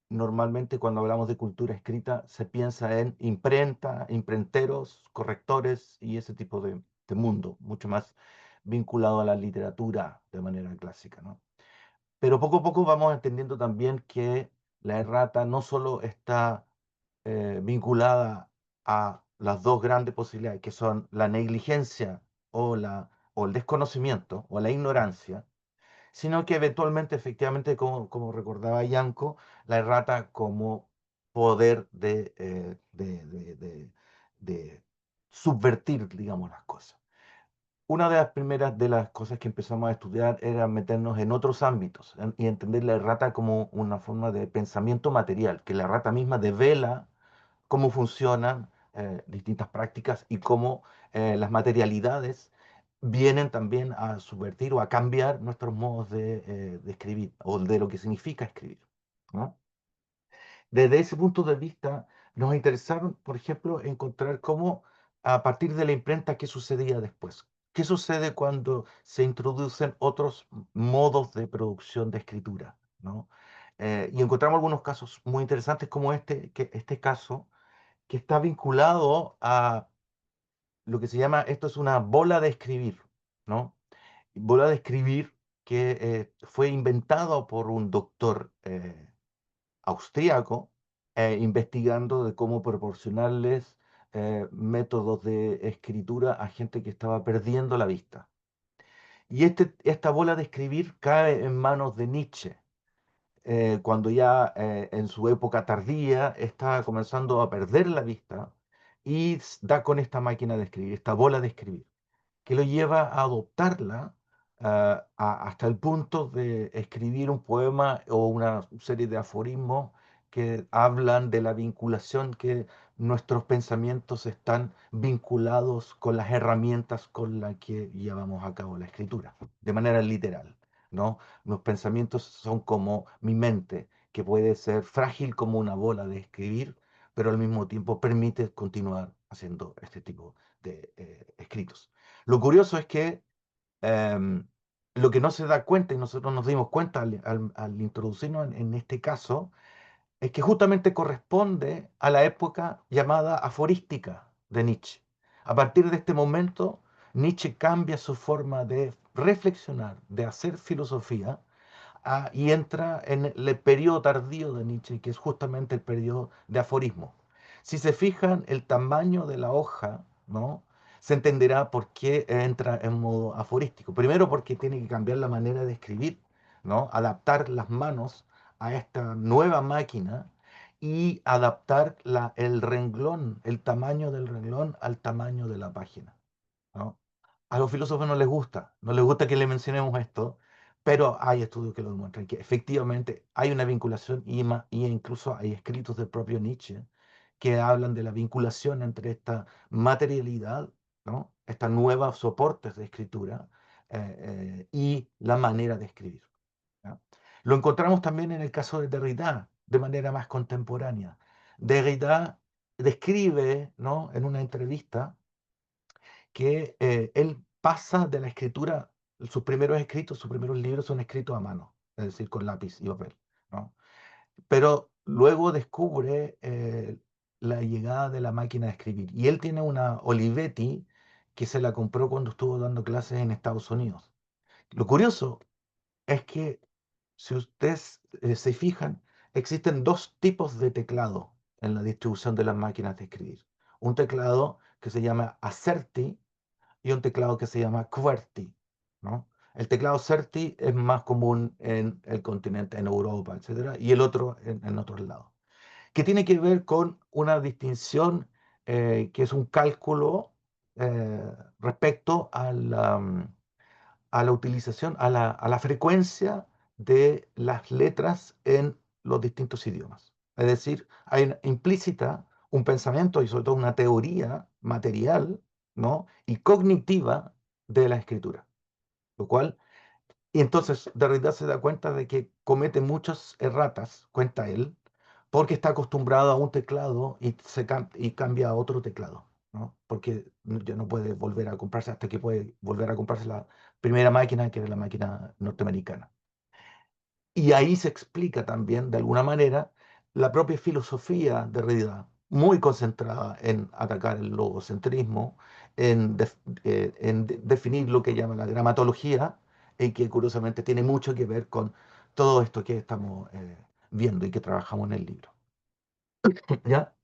normalmente cuando hablamos de cultura escrita, se piensa en imprenta, imprenteros, correctores y ese tipo de mundo, mucho más vinculado a la literatura de manera clásica, ¿no? Pero poco a poco vamos entendiendo también que la errata no solo está vinculada a las dos grandes posibilidades, que son la negligencia o el desconocimiento o la ignorancia, sino que eventualmente, efectivamente, como recordaba Yanko, la errata como poder de subvertir, digamos, las cosas. Una de las primeras de las cosas que empezamos a estudiar era meternos en otros ámbitos y entender la errata como una forma de pensamiento material, que la errata misma devela cómo funcionan distintas prácticas y cómo las materialidades vienen también a subvertir o a cambiar nuestros modos de escribir o de lo que significa escribir, ¿no? Desde ese punto de vista, nos interesaron, por ejemplo, encontrar cómo, a partir de la imprenta, qué sucedía después. ¿Qué sucede cuando se introducen otros modos de producción de escritura? ¿No? Y encontramos algunos casos muy interesantes como este caso, que está vinculado a lo que se llama, esto es una bola de escribir, ¿no? Bola de escribir que fue inventado por un doctor austríaco investigando de cómo proporcionarles métodos de escritura a gente que estaba perdiendo la vista. Y esta bola de escribir cae en manos de Nietzsche, cuando ya en su época tardía está comenzando a perder la vista y da con esta máquina de escribir, esta bola de escribir, que lo lleva a adoptarla hasta el punto de escribir un poema o una serie de aforismos que hablan de la vinculación, que nuestros pensamientos están vinculados con las herramientas con las que llevamos a cabo la escritura, de manera literal, ¿no? Los pensamientos son como mi mente, que puede ser frágil como una bola de escribir, pero al mismo tiempo permite continuar haciendo este tipo de escritos. Lo curioso es que em, lo que no se da cuenta, y nosotros nos dimos cuenta al introducirnos en este caso, es que justamente corresponde a la época llamada aforística de Nietzsche. A partir de este momento, Nietzsche cambia su forma de reflexionar, de hacer filosofía, y entra en el periodo tardío de Nietzsche, que es justamente el periodo de aforismo. Si se fijan el tamaño de la hoja, ¿no? Se entenderá por qué entra en modo aforístico. Primero porque tiene que cambiar la manera de escribir, ¿no? Adaptar las manos a esta nueva máquina y adaptar el renglón, el tamaño del renglón al tamaño de la página, ¿no? A los filósofos no les gusta que le mencionemos esto, pero hay estudios que lo demuestran, que efectivamente hay una vinculación y incluso hay escritos del propio Nietzsche que hablan de la vinculación entre esta materialidad, ¿no? Estas nuevas soportes de escritura y la manera de escribir, ¿ya? Lo encontramos también en el caso de Derrida, de manera más contemporánea. Derrida describe, ¿no?, en una entrevista que él pasa de la escritura, sus primeros escritos, sus primeros libros son escritos a mano, es decir, con lápiz y papel, ¿no? Pero luego descubre la llegada de la máquina de escribir. Y él tiene una Olivetti que se la compró cuando estuvo dando clases en Estados Unidos. Lo curioso es que, si ustedes se fijan, existen dos tipos de teclado en la distribución de las máquinas de escribir. Un teclado que se llama ASERTY y un teclado que se llama QWERTY, ¿no? El teclado CERTY es más común en el continente, en Europa, etcétera, y el otro en otros lados, que tiene que ver con una distinción que es un cálculo respecto a la utilización, a la frecuencia de las letras en los distintos idiomas. Es decir, hay implícita un pensamiento y sobre todo una teoría material, ¿no?, y cognitiva de la escritura, lo cual, y entonces Derrida se da cuenta de que comete muchas erratas, cuenta él, porque está acostumbrado a un teclado y cambia a otro teclado, ¿no? Porque ya no puede volver a comprarse hasta que puede volver a comprarse la primera máquina, que era la máquina norteamericana. Y ahí se explica también, de alguna manera, la propia filosofía de Derrida, muy concentrada en atacar el logocentrismo, en definir lo que llama la gramatología, y que curiosamente tiene mucho que ver con todo esto que estamos viendo y que trabajamos en el libro. ¿Ya?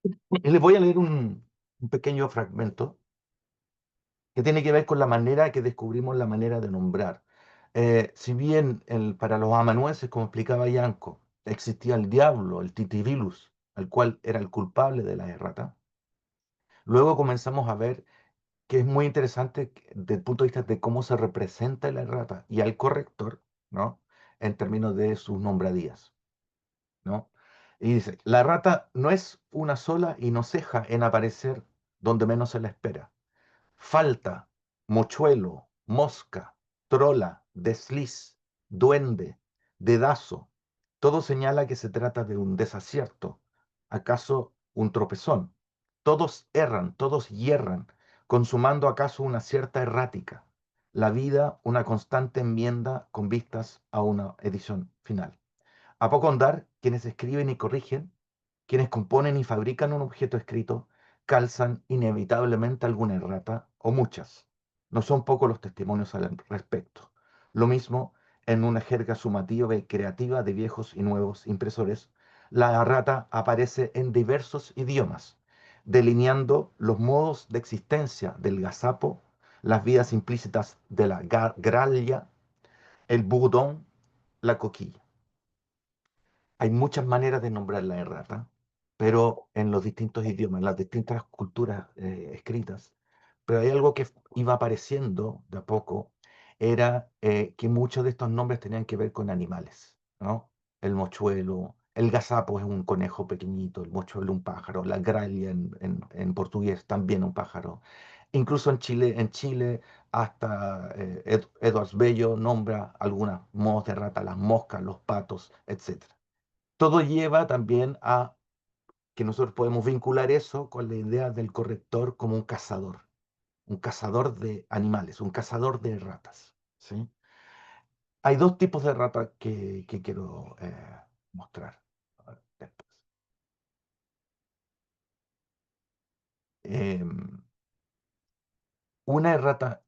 Y les voy a leer un pequeño fragmento que tiene que ver con la manera que descubrimos la manera de nombrar. Si bien para los amanuenses, como explicaba Yanko, existía el diablo, el titirilus, el cual era el culpable de la errata, luego comenzamos a ver que es muy interesante desde el punto de vista de cómo se representa la errata y al corrector, ¿no?, en términos de sus nombradías, ¿no? Y dice, la errata no es una sola y no ceja en aparecer donde menos se la espera. Falta, mochuelo, mosca, trola, desliz, duende, dedazo. Todo señala que se trata de un desacierto, acaso un tropezón. Todos erran, todos hierran, consumando acaso una cierta errática. La vida, una constante enmienda con vistas a una edición final. A poco andar, quienes escriben y corrigen, quienes componen y fabrican un objeto escrito, calzan inevitablemente alguna errata o muchas. No son pocos los testimonios al respecto. Lo mismo en una jerga sumativa y creativa de viejos y nuevos impresores, la rata aparece en diversos idiomas, delineando los modos de existencia del gazapo, las vidas implícitas de la gralla, el budón, la coquilla. Hay muchas maneras de nombrar la errata, pero en los distintos idiomas, en las distintas culturas escritas. Pero hay algo que iba apareciendo de a poco, era que muchos de estos nombres tenían que ver con animales, ¿no? El mochuelo, el gazapo es un conejo pequeñito, el mochuelo un pájaro, la gralla en portugués también un pájaro. Incluso en Chile hasta Edwards Bello nombra algunas modos de rata, las moscas, los patos, etcétera. Todo lleva también a que nosotros podemos vincular eso con la idea del corrector como un cazador de animales, un cazador de ratas, ¿sí? Hay dos tipos de ratas que quiero mostrar después. Em, una errata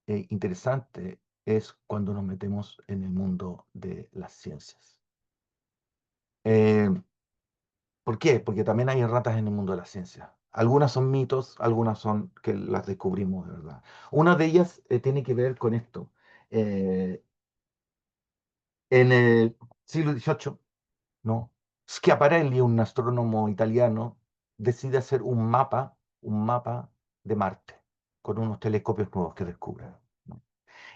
interesante es cuando nos metemos en el mundo de las ciencias. Em, ¿Por qué? Porque también hay ratas en el mundo de la ciencia. Algunas son mitos, algunas son que las descubrimos de verdad. Una de ellas tiene que ver con esto. Eh, en el siglo XVIII, ¿no? Schiaparelli, un astrónomo italiano, decide hacer un mapa de Marte, con unos telescopios nuevos que descubre, ¿no?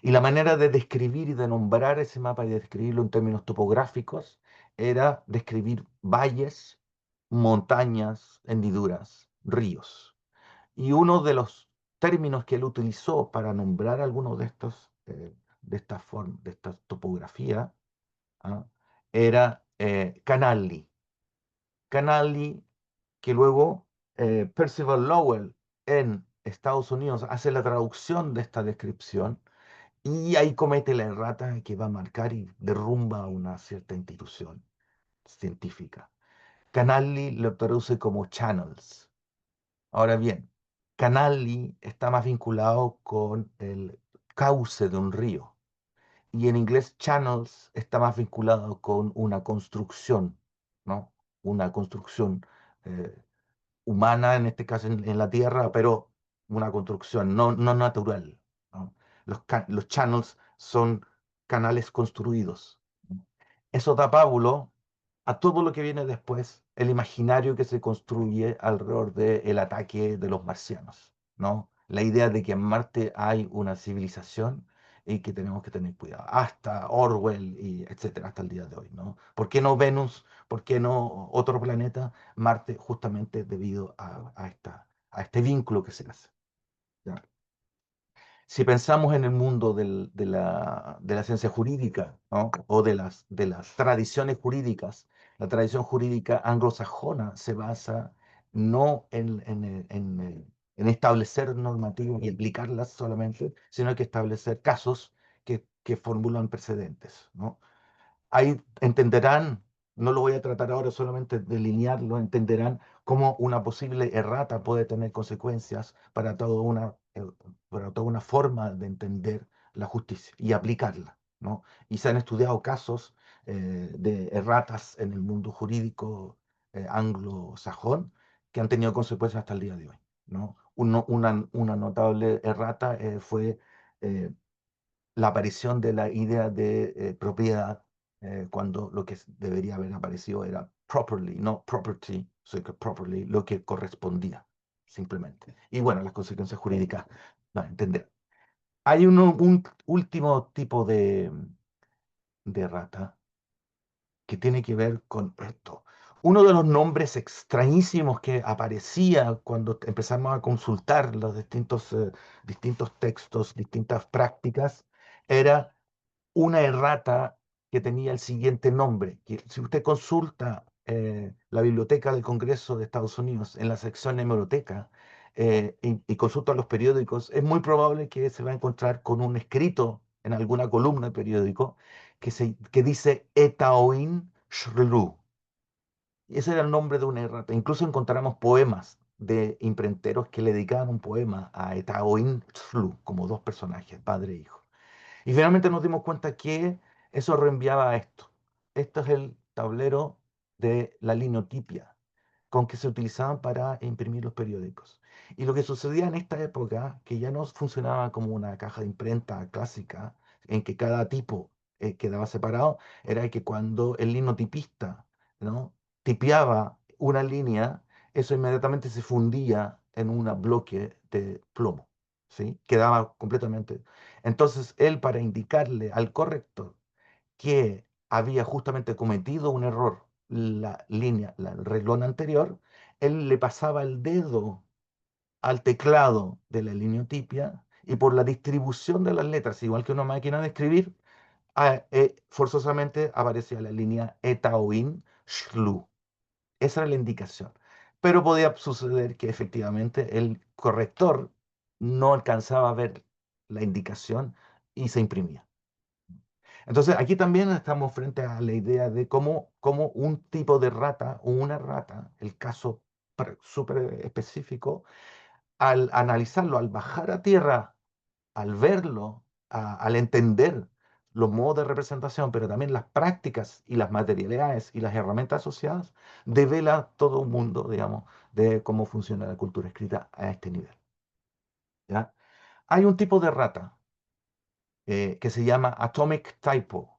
Y la manera de describir y de nombrar ese mapa y de describirlo en términos topográficos era describir valles, montañas, hendiduras, ríos. Y uno de los términos que él utilizó para nombrar algunos de estos, de esta topografía, ¿ah? Era canali. Canali, que luego Percival Lowell en Estados Unidos hace la traducción de esta descripción y ahí comete la errata que va a marcar y derrumba una cierta institución científica. Canali lo traduce como channels. Ahora bien, canali está más vinculado con el cauce de un río y en inglés channels está más vinculado con una construcción, ¿no? Una construcción eh, humana, en este caso en la Tierra, pero una construcción no natural, ¿no? Los channels son canales construidos. Eso da pábulo a todo lo que viene después, el imaginario que se construye alrededor del ataque de los marcianos, ¿no? La idea de que en Marte hay una civilización y que tenemos que tener cuidado. Hasta Orwell y etcétera, hasta el día de hoy, ¿no? ¿Por qué no Venus? ¿Por qué no otro planeta? Marte, justamente debido a este vínculo que se hace. ¿Ya? Si pensamos en el mundo de la ciencia jurídica, ¿no? O de las tradiciones jurídicas, la tradición jurídica anglosajona se basa no en establecer normativas y aplicarlas solamente, sino que establecer casos que formulan precedentes, ¿no? Ahí entenderán, no lo voy a tratar ahora, solamente delinearlo, entenderán cómo una posible errata puede tener consecuencias para toda una forma de entender la justicia y aplicarla, ¿no? Y se han estudiado casos de erratas en el mundo jurídico anglosajón que han tenido consecuencias hasta el día de hoy, ¿no? Una notable errata fue eh, la aparición de la idea de propiedad, cuando lo que debería haber aparecido era properly, no property, sino que properly, lo que correspondía, simplemente. Y bueno, las consecuencias jurídicas, no, entender. Hay un último tipo de rata que tiene que ver con esto. Uno de los nombres extrañísimos que aparecía cuando empezamos a consultar los distintos textos, distintas prácticas, era una errata que tenía el siguiente nombre, que si usted consulta la Biblioteca del Congreso de Estados Unidos en la sección hemeroteca y consulta los periódicos, es muy probable que se va a encontrar con un escrito en alguna columna de periódico que dice Etaoin Shrilu. Y ese era el nombre de una errata. Incluso encontramos poemas de imprenteros que le dedicaban un poema a Etaoin Shrilu, como dos personajes, padre e hijo. Y finalmente nos dimos cuenta que eso reenviaba a esto. Esto es el tablero de la linotipia con que se utilizaban para imprimir los periódicos. Y lo que sucedía en esta época, que ya no funcionaba como una caja de imprenta clásica, en que cada tipo quedaba separado, era que cuando el linotipista, ¿no?, tipeaba una línea, eso inmediatamente se fundía en un bloque de plomo, ¿sí? Quedaba completamente. Entonces, él, para indicarle al corrector que había justamente cometido un error la línea, el renglón anterior, él le pasaba el dedo al teclado de la liniotipia y por la distribución de las letras, igual que una máquina de escribir, forzosamente aparecía la línea eta o in, shlu. Esa era la indicación. Pero podía suceder que efectivamente el corrector no alcanzaba a ver la indicación y se imprimía. Entonces, aquí también estamos frente a la idea de cómo un tipo de rata o una rata, el caso súper específico, al analizarlo, al bajar a tierra, al verlo, al entender los modos de representación, pero también las prácticas y las materialidades y las herramientas asociadas, devela todo un mundo, digamos, de cómo funciona la cultura escrita a este nivel. ¿Ya? Hay un tipo de rata que se llama Atomic Typo,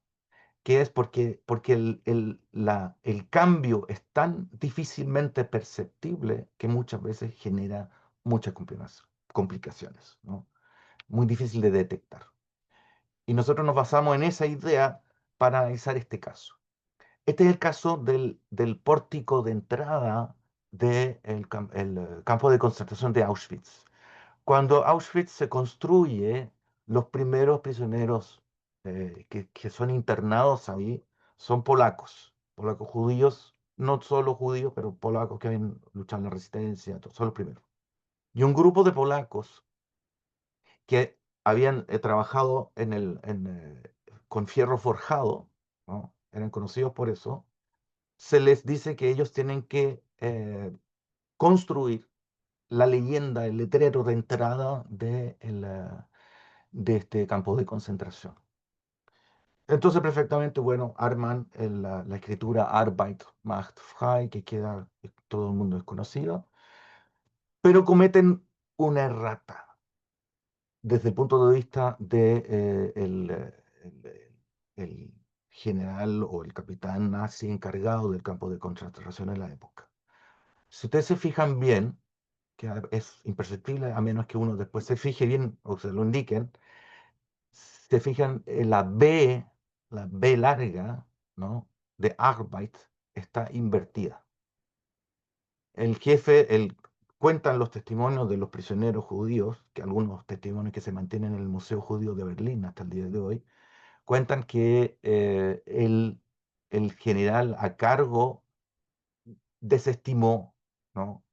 que es porque el cambio es tan difícilmente perceptible que muchas veces genera muchas complicaciones, ¿no? Muy difícil de detectar. Y nosotros nos basamos en esa idea para analizar este caso. Este es el caso del pórtico de entrada del campo de concentración de Auschwitz. Cuando Auschwitz se construye, los primeros prisioneros que son internados ahí son polacos judíos, no solo judíos, pero polacos que habían luchado en la resistencia, son los primeros. Y un grupo de polacos que habían trabajado con fierro forjado, ¿no? Eran conocidos por eso, se les dice que ellos tienen que construir la leyenda, el letrero de entrada de este campo de concentración. Entonces, perfectamente, bueno, arman la escritura Arbeit macht frei, que queda, todo el mundo es conocido, pero cometen una errata desde el punto de vista de el general o el capitán nazi encargado del campo de concentración en la época. Si ustedes se fijan bien, que es imperceptible a menos que uno después se fije bien o se lo indiquen, se fijan en la B larga, ¿no?, de Arbeit está invertida. El jefe, cuentan los testimonios de los prisioneros judíos, que algunos testimonios que se mantienen en el Museo Judío de Berlín hasta el día de hoy, cuentan que el general a cargo desestimó, ¿no?,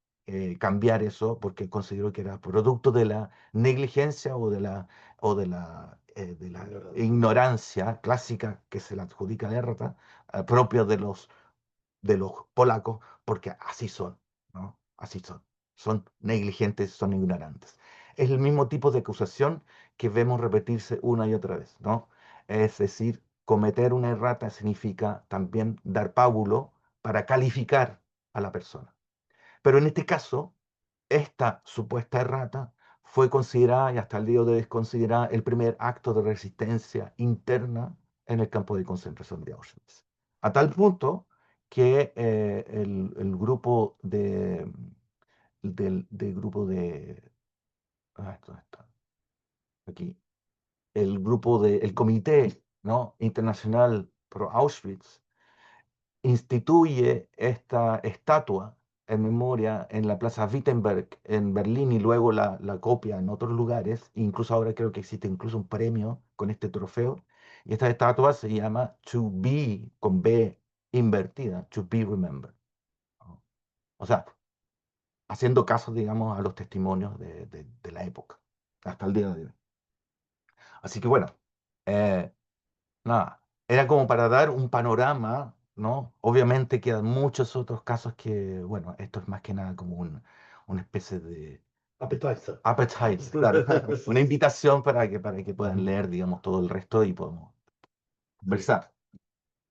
cambiar eso porque consideró que era producto de la negligencia o de la ignorancia clásica que se le adjudica a la derrota, propia de los polacos, porque así son, ¿no? Así son. Son negligentes, son ignorantes. Es el mismo tipo de acusación que vemos repetirse una y otra vez, ¿no? Es decir, cometer una errata significa también dar pábulo para calificar a la persona. Pero en este caso, esta supuesta errata fue considerada y hasta el día de hoy es considerada el primer acto de resistencia interna en el campo de concentración de Auschwitz. A tal punto que el grupo ¿dónde está? Aquí, el comité, ¿no?, internacional pro Auschwitz instituye esta estatua en memoria en la Plaza Wittenberg en Berlín y luego la copia en otros lugares. Incluso ahora creo que existe incluso un premio con este trofeo. Y esta estatua se llama To Be, con B invertida, To Be Remembered. ¿No? O sea, haciendo caso, digamos, a los testimonios de la época, hasta el día de hoy. Así que bueno, eh, nada, era como para dar un panorama, ¿no? Obviamente quedan muchos otros casos que, bueno, esto es más que nada como una especie de Appetizer. appetite, claro, una invitación para que puedan leer, digamos, todo el resto y podamos conversar.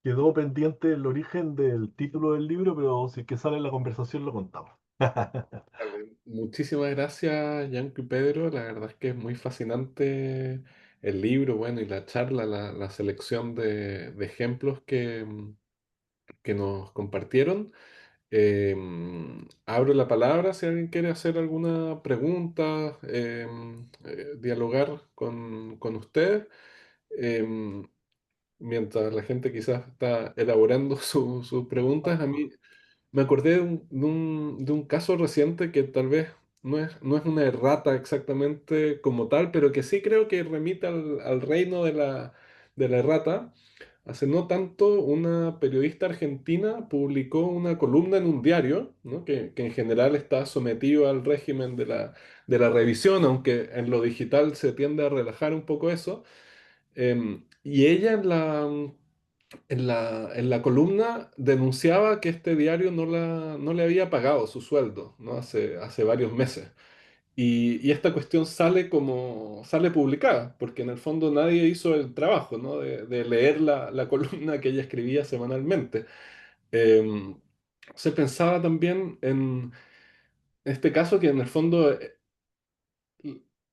quedó pendiente el origen del título del libro, pero si es que sale en la conversación lo contamos. Vale. Muchísimas gracias, Yanko y Pedro. La verdad es que es muy fascinante el libro, bueno, y la charla, la selección de ejemplos que nos compartieron. Abro la palabra si alguien quiere hacer alguna pregunta, dialogar con usted, em, mientras la gente quizás está elaborando sus preguntas. A mí me acordé de un caso reciente que tal vez no es una errata exactamente como tal, pero que sí creo que remite al reino de la errata. Hace no tanto, una periodista argentina publicó una columna en un diario, ¿no? que en general está sometido al régimen de la revisión, aunque en lo digital se tiende a relajar un poco eso. Y ella en la columna denunciaba que este diario no le había pagado su sueldo, ¿no? Hace varios meses. Y esta cuestión sale publicada, porque en el fondo nadie hizo el trabajo, ¿no? de leer la columna que ella escribía semanalmente. Eh, Se pensaba también en este caso que en el fondo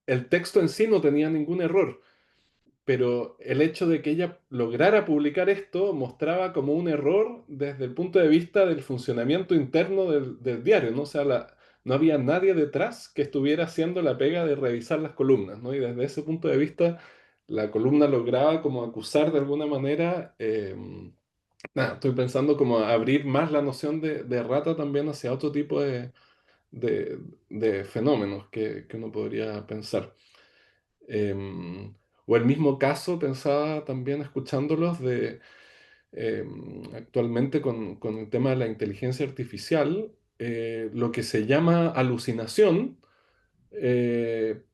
el texto en sí no tenía ningún error, pero el hecho de que ella lograra publicar esto mostraba como un error desde el punto de vista del funcionamiento interno del diario, ¿no? O sea, no había nadie detrás que estuviera haciendo la pega de revisar las columnas, ¿no? Y desde ese punto de vista, la columna lograba como acusar de alguna manera, nada, estoy pensando como abrir más la noción de rata también hacia otro tipo de, de fenómenos que uno podría pensar. Em, o el mismo caso, pensaba también escuchándolos actualmente con el tema de la inteligencia artificial, lo que se llama alucinación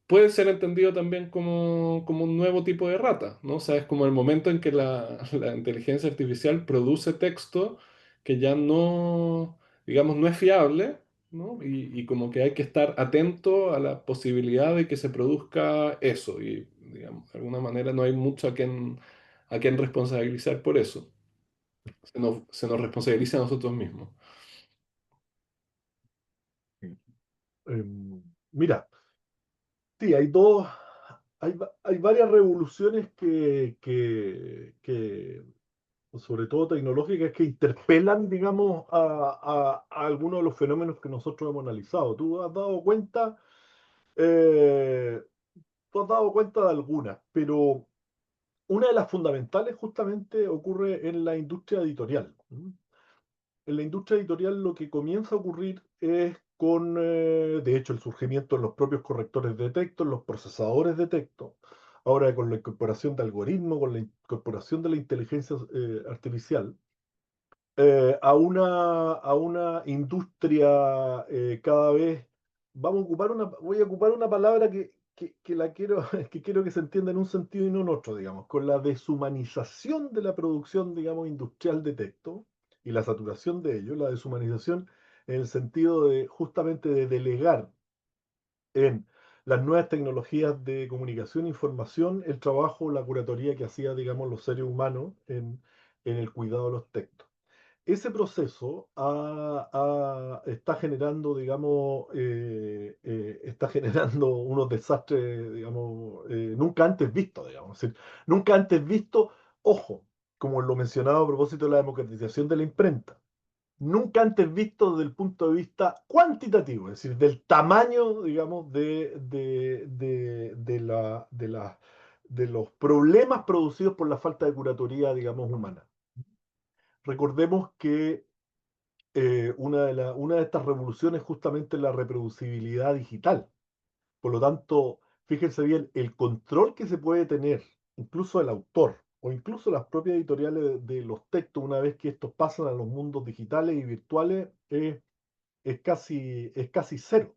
puede ser entendido también como un nuevo tipo de rata, ¿no? O sea, es como el momento en que la inteligencia artificial produce texto que ya no, digamos, no es fiable, ¿no? Y como que hay que estar atento a la posibilidad de que se produzca eso. Y, digamos, de alguna manera no hay mucho a quien responsabilizar por eso. Se nos responsabiliza a nosotros mismos. Mira, sí, hay varias revoluciones sobre todo tecnológicas, que interpelan, digamos, a algunos de los fenómenos que nosotros hemos analizado. Eh, tú has dado cuenta de algunas, pero una de las fundamentales justamente ocurre en la industria editorial. En la industria editorial lo que comienza a ocurrir es de hecho, el surgimiento de los propios correctores de texto, los procesadores de texto, ahora con la incorporación de algoritmos, con la incorporación de la inteligencia artificial, a una industria cada vez, voy a ocupar una palabra que la quiero, que quiero que se entienda en un sentido y no en otro, digamos, con la deshumanización de la producción, digamos, industrial de texto y la saturación de ello, la deshumanización en el sentido de justamente de delegar en las nuevas tecnologías de comunicación e información el trabajo, la curatoría que hacía, digamos, los seres humanos en el cuidado de los textos. Ese proceso está generando, digamos, está generando unos desastres, digamos, nunca antes vistos, digamos. Es decir, nunca antes visto, ojo, como lo mencionaba a propósito de la democratización de la imprenta, nunca antes visto desde el punto de vista cuantitativo, es decir, del tamaño, digamos, de los problemas producidos por la falta de curatoría, digamos, humana. Recordemos que una de estas revoluciones es justamente la reproducibilidad digital. Por lo tanto, fíjense bien, el control que se puede tener, incluso el autor o incluso las propias editoriales de los textos, una vez que estos pasan a los mundos digitales y virtuales, es casi cero.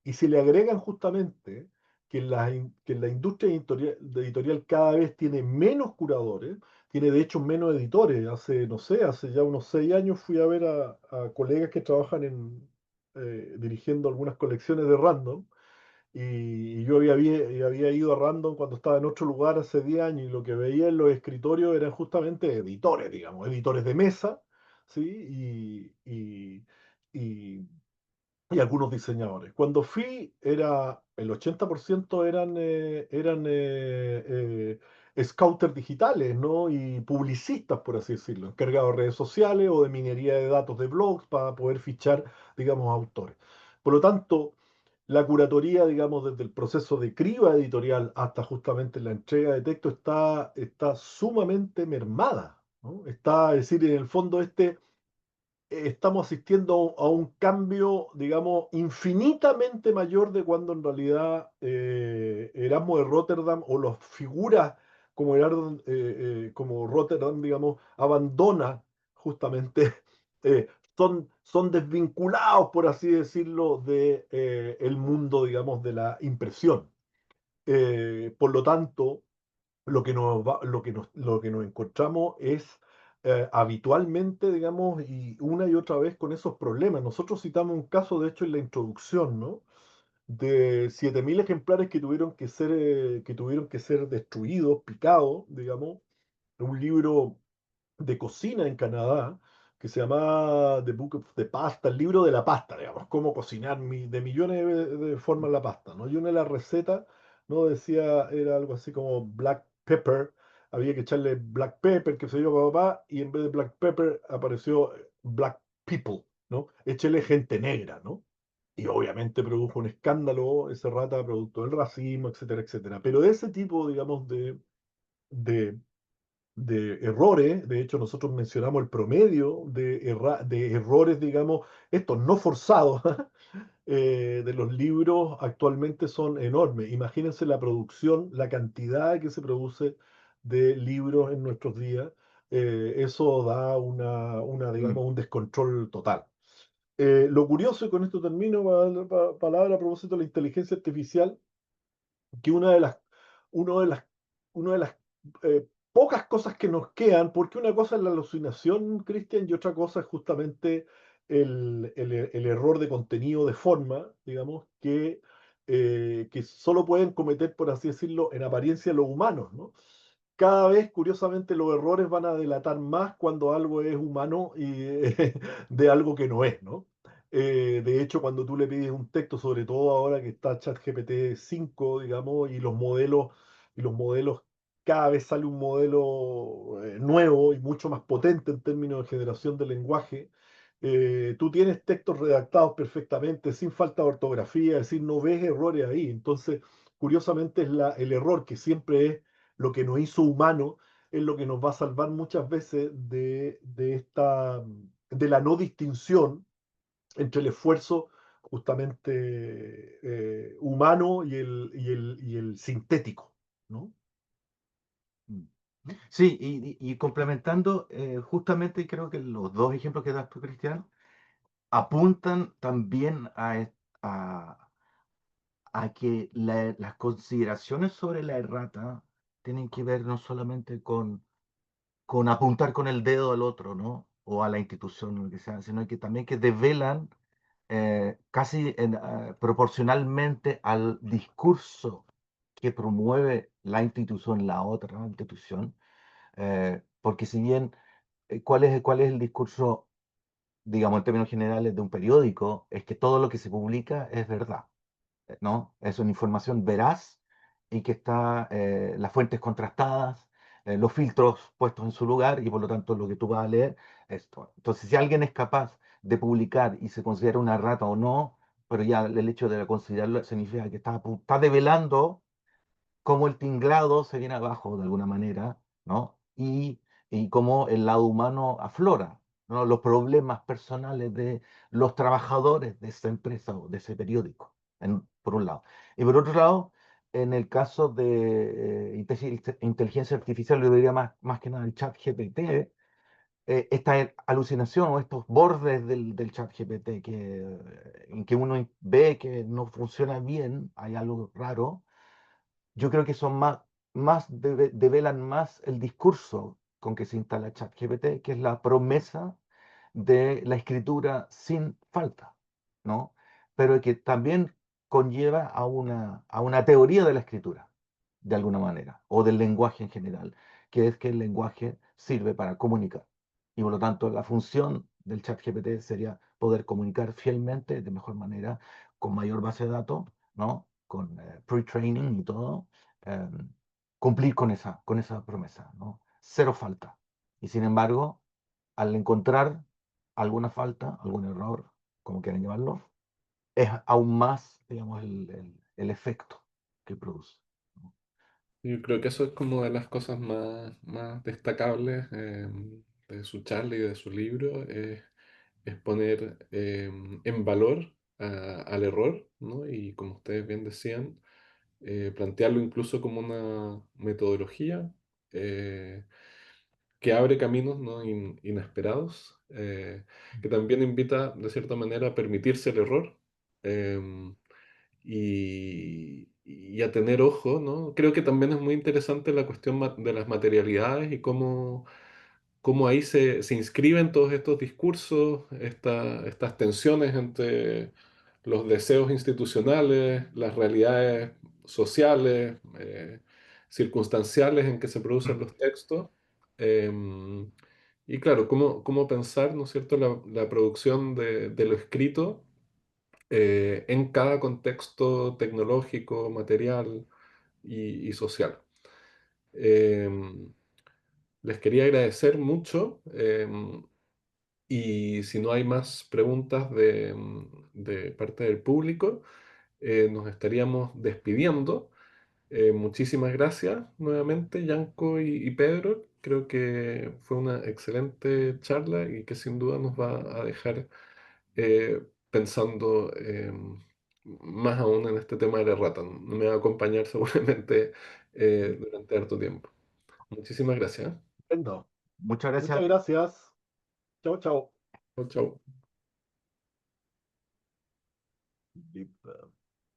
Y si le agregan justamente que la industria editorial cada vez tiene menos curadores, tiene de hecho menos editores. No sé, hace ya unos 6 años fui a ver a colegas que trabajan dirigiendo algunas colecciones de Random, y yo había ido a Random cuando estaba en otro lugar hace 10 años y lo que veía en los escritorios eran justamente editores, digamos, editores de mesa, ¿sí? Y, y algunos diseñadores. Cuando fui, el 80% eran scouters digitales, ¿no? Y publicistas, por así decirlo, encargados de redes sociales o de minería de datos de blogs para poder fichar, digamos, autores. Por lo tanto, la curatoría, digamos, desde el proceso de criba editorial hasta justamente la entrega de texto está sumamente mermada, ¿no? Está, es decir, en el fondo estamos asistiendo a un cambio, digamos, infinitamente mayor de cuando en realidad Erasmo de Rotterdam o las figuras como Rotterdam, digamos, abandona justamente, son desvinculados, por así decirlo, de el mundo, digamos, de la impresión. Por lo tanto, lo que nos encontramos es habitualmente, digamos, y una y otra vez con esos problemas. Nosotros citamos un caso, de hecho, en la introducción, ¿no? De 7.000 ejemplares que tuvieron que ser destruidos, picados, digamos, un libro de cocina en Canadá que se llama The Book of the Pasta, el libro de la pasta, digamos, cómo cocinar de millones de formas la pasta, ¿no? Y una de las recetas, ¿no? Decía, era algo así como black pepper, había que echarle black pepper, que se yo, papá, y en vez de black pepper apareció black people, ¿no? Échele gente negra, ¿no? Y obviamente produjo un escándalo ese rata, producto del racismo, etcétera, etcétera. Pero ese tipo, digamos, de de errores, de hecho nosotros mencionamos el promedio de errores, digamos, estos no forzados, de los libros actualmente son enormes. Imagínense la producción, la cantidad que se produce de libros en nuestros días. Eso da Mm. digamos, un descontrol total. Lo curioso, y con esto termino, palabra a propósito de la inteligencia artificial, que uno de las, una de las pocas cosas que nos quedan, porque una cosa es la alucinación, Cristian, y otra cosa es justamente el error de contenido de forma, digamos, que solo pueden cometer, por así decirlo, en apariencia los humanos, ¿no? Cada vez, curiosamente, los errores van a delatar más cuando algo es humano y de algo que no es, ¿no? De hecho, cuando tú le pides un texto, sobre todo ahora que está ChatGPT 5, digamos, y los modelos, cada vez sale un modelo nuevo y mucho más potente en términos de generación de lenguaje. Tú tienes textos redactados perfectamente, sin falta de ortografía, es decir, no ves errores ahí. Entonces, curiosamente, el error, que siempre es lo que nos hizo humanos, es lo que nos va a salvar muchas veces de la no distinción entre el esfuerzo justamente humano y el sintético, ¿no? Mm. Sí, y complementando, justamente creo que los dos ejemplos que das tú, Cristian, apuntan también a que las consideraciones sobre la errata tienen que ver no solamente con apuntar con el dedo al otro, ¿no? O a la institución, o lo que sea, sino que también que develan casi proporcionalmente al discurso que promueve la institución, la otra institución, porque si bien, ¿cuál es el discurso, digamos, en términos generales de un periódico? Es que todo lo que se publica es verdad, ¿no? Es una información veraz y que está las fuentes contrastadas, los filtros puestos en su lugar y por lo tanto lo que tú vas a leer es esto. Entonces, si alguien es capaz de publicar y se considera una rata o no, pero ya el hecho de considerarlo significa que está develando cómo el tinglado se viene abajo de alguna manera, ¿no? Y cómo el lado humano aflora, ¿no? Los problemas personales de los trabajadores de esa empresa o de ese periódico, por un lado. Y por otro lado, en el caso de inteligencia artificial, yo diría más que nada el chat GPT, esta alucinación o estos bordes del chat GPT en que uno ve que no funciona bien, hay algo raro. Yo creo que develan más el discurso con que se instala ChatGPT, que es la promesa de la escritura sin falta, ¿no? Pero que también conlleva a una teoría de la escritura, de alguna manera, o del lenguaje en general, que es que el lenguaje sirve para comunicar. Y por lo tanto, la función del chat GPT sería poder comunicar fielmente, de mejor manera, con mayor base de datos, ¿no? Con pre-training y todo, eh, cumplir con esa promesa, ¿no? Cero falta. Y sin embargo, al encontrar alguna falta, algún error, como quieran llamarlo, es aún más, digamos, el efecto que produce, ¿no? Yo creo que eso es como de las cosas más destacables de su charla y de su libro, es poner en valor al error, ¿no? Y como ustedes bien decían, plantearlo incluso como una metodología eh, que abre caminos, ¿no? Inesperados, que también invita de cierta manera a permitirse el error. em, y a tener ojo, ¿no? Creo que también es muy interesante la cuestión de las materialidades y cómo ahí se inscriben todos estos discursos, estas tensiones entre los deseos institucionales, las realidades sociales, circunstanciales en que se producen los textos. Y claro, cómo pensar, ¿no es cierto?, la producción de lo escrito en cada contexto tecnológico, material y social. Eh, Les quería agradecer mucho y si no hay más preguntas de parte del público, nos estaríamos despidiendo. Muchísimas gracias nuevamente, Yanko y Pedro. Creo que fue una excelente charla y que sin duda nos va a dejar pensando más aún en este tema de la rata. Me va a acompañar seguramente durante harto tiempo. Muchísimas gracias. Estupendo. Muchas Muchas gracias. gracias. Chao, chao. Chao, chao. Deep,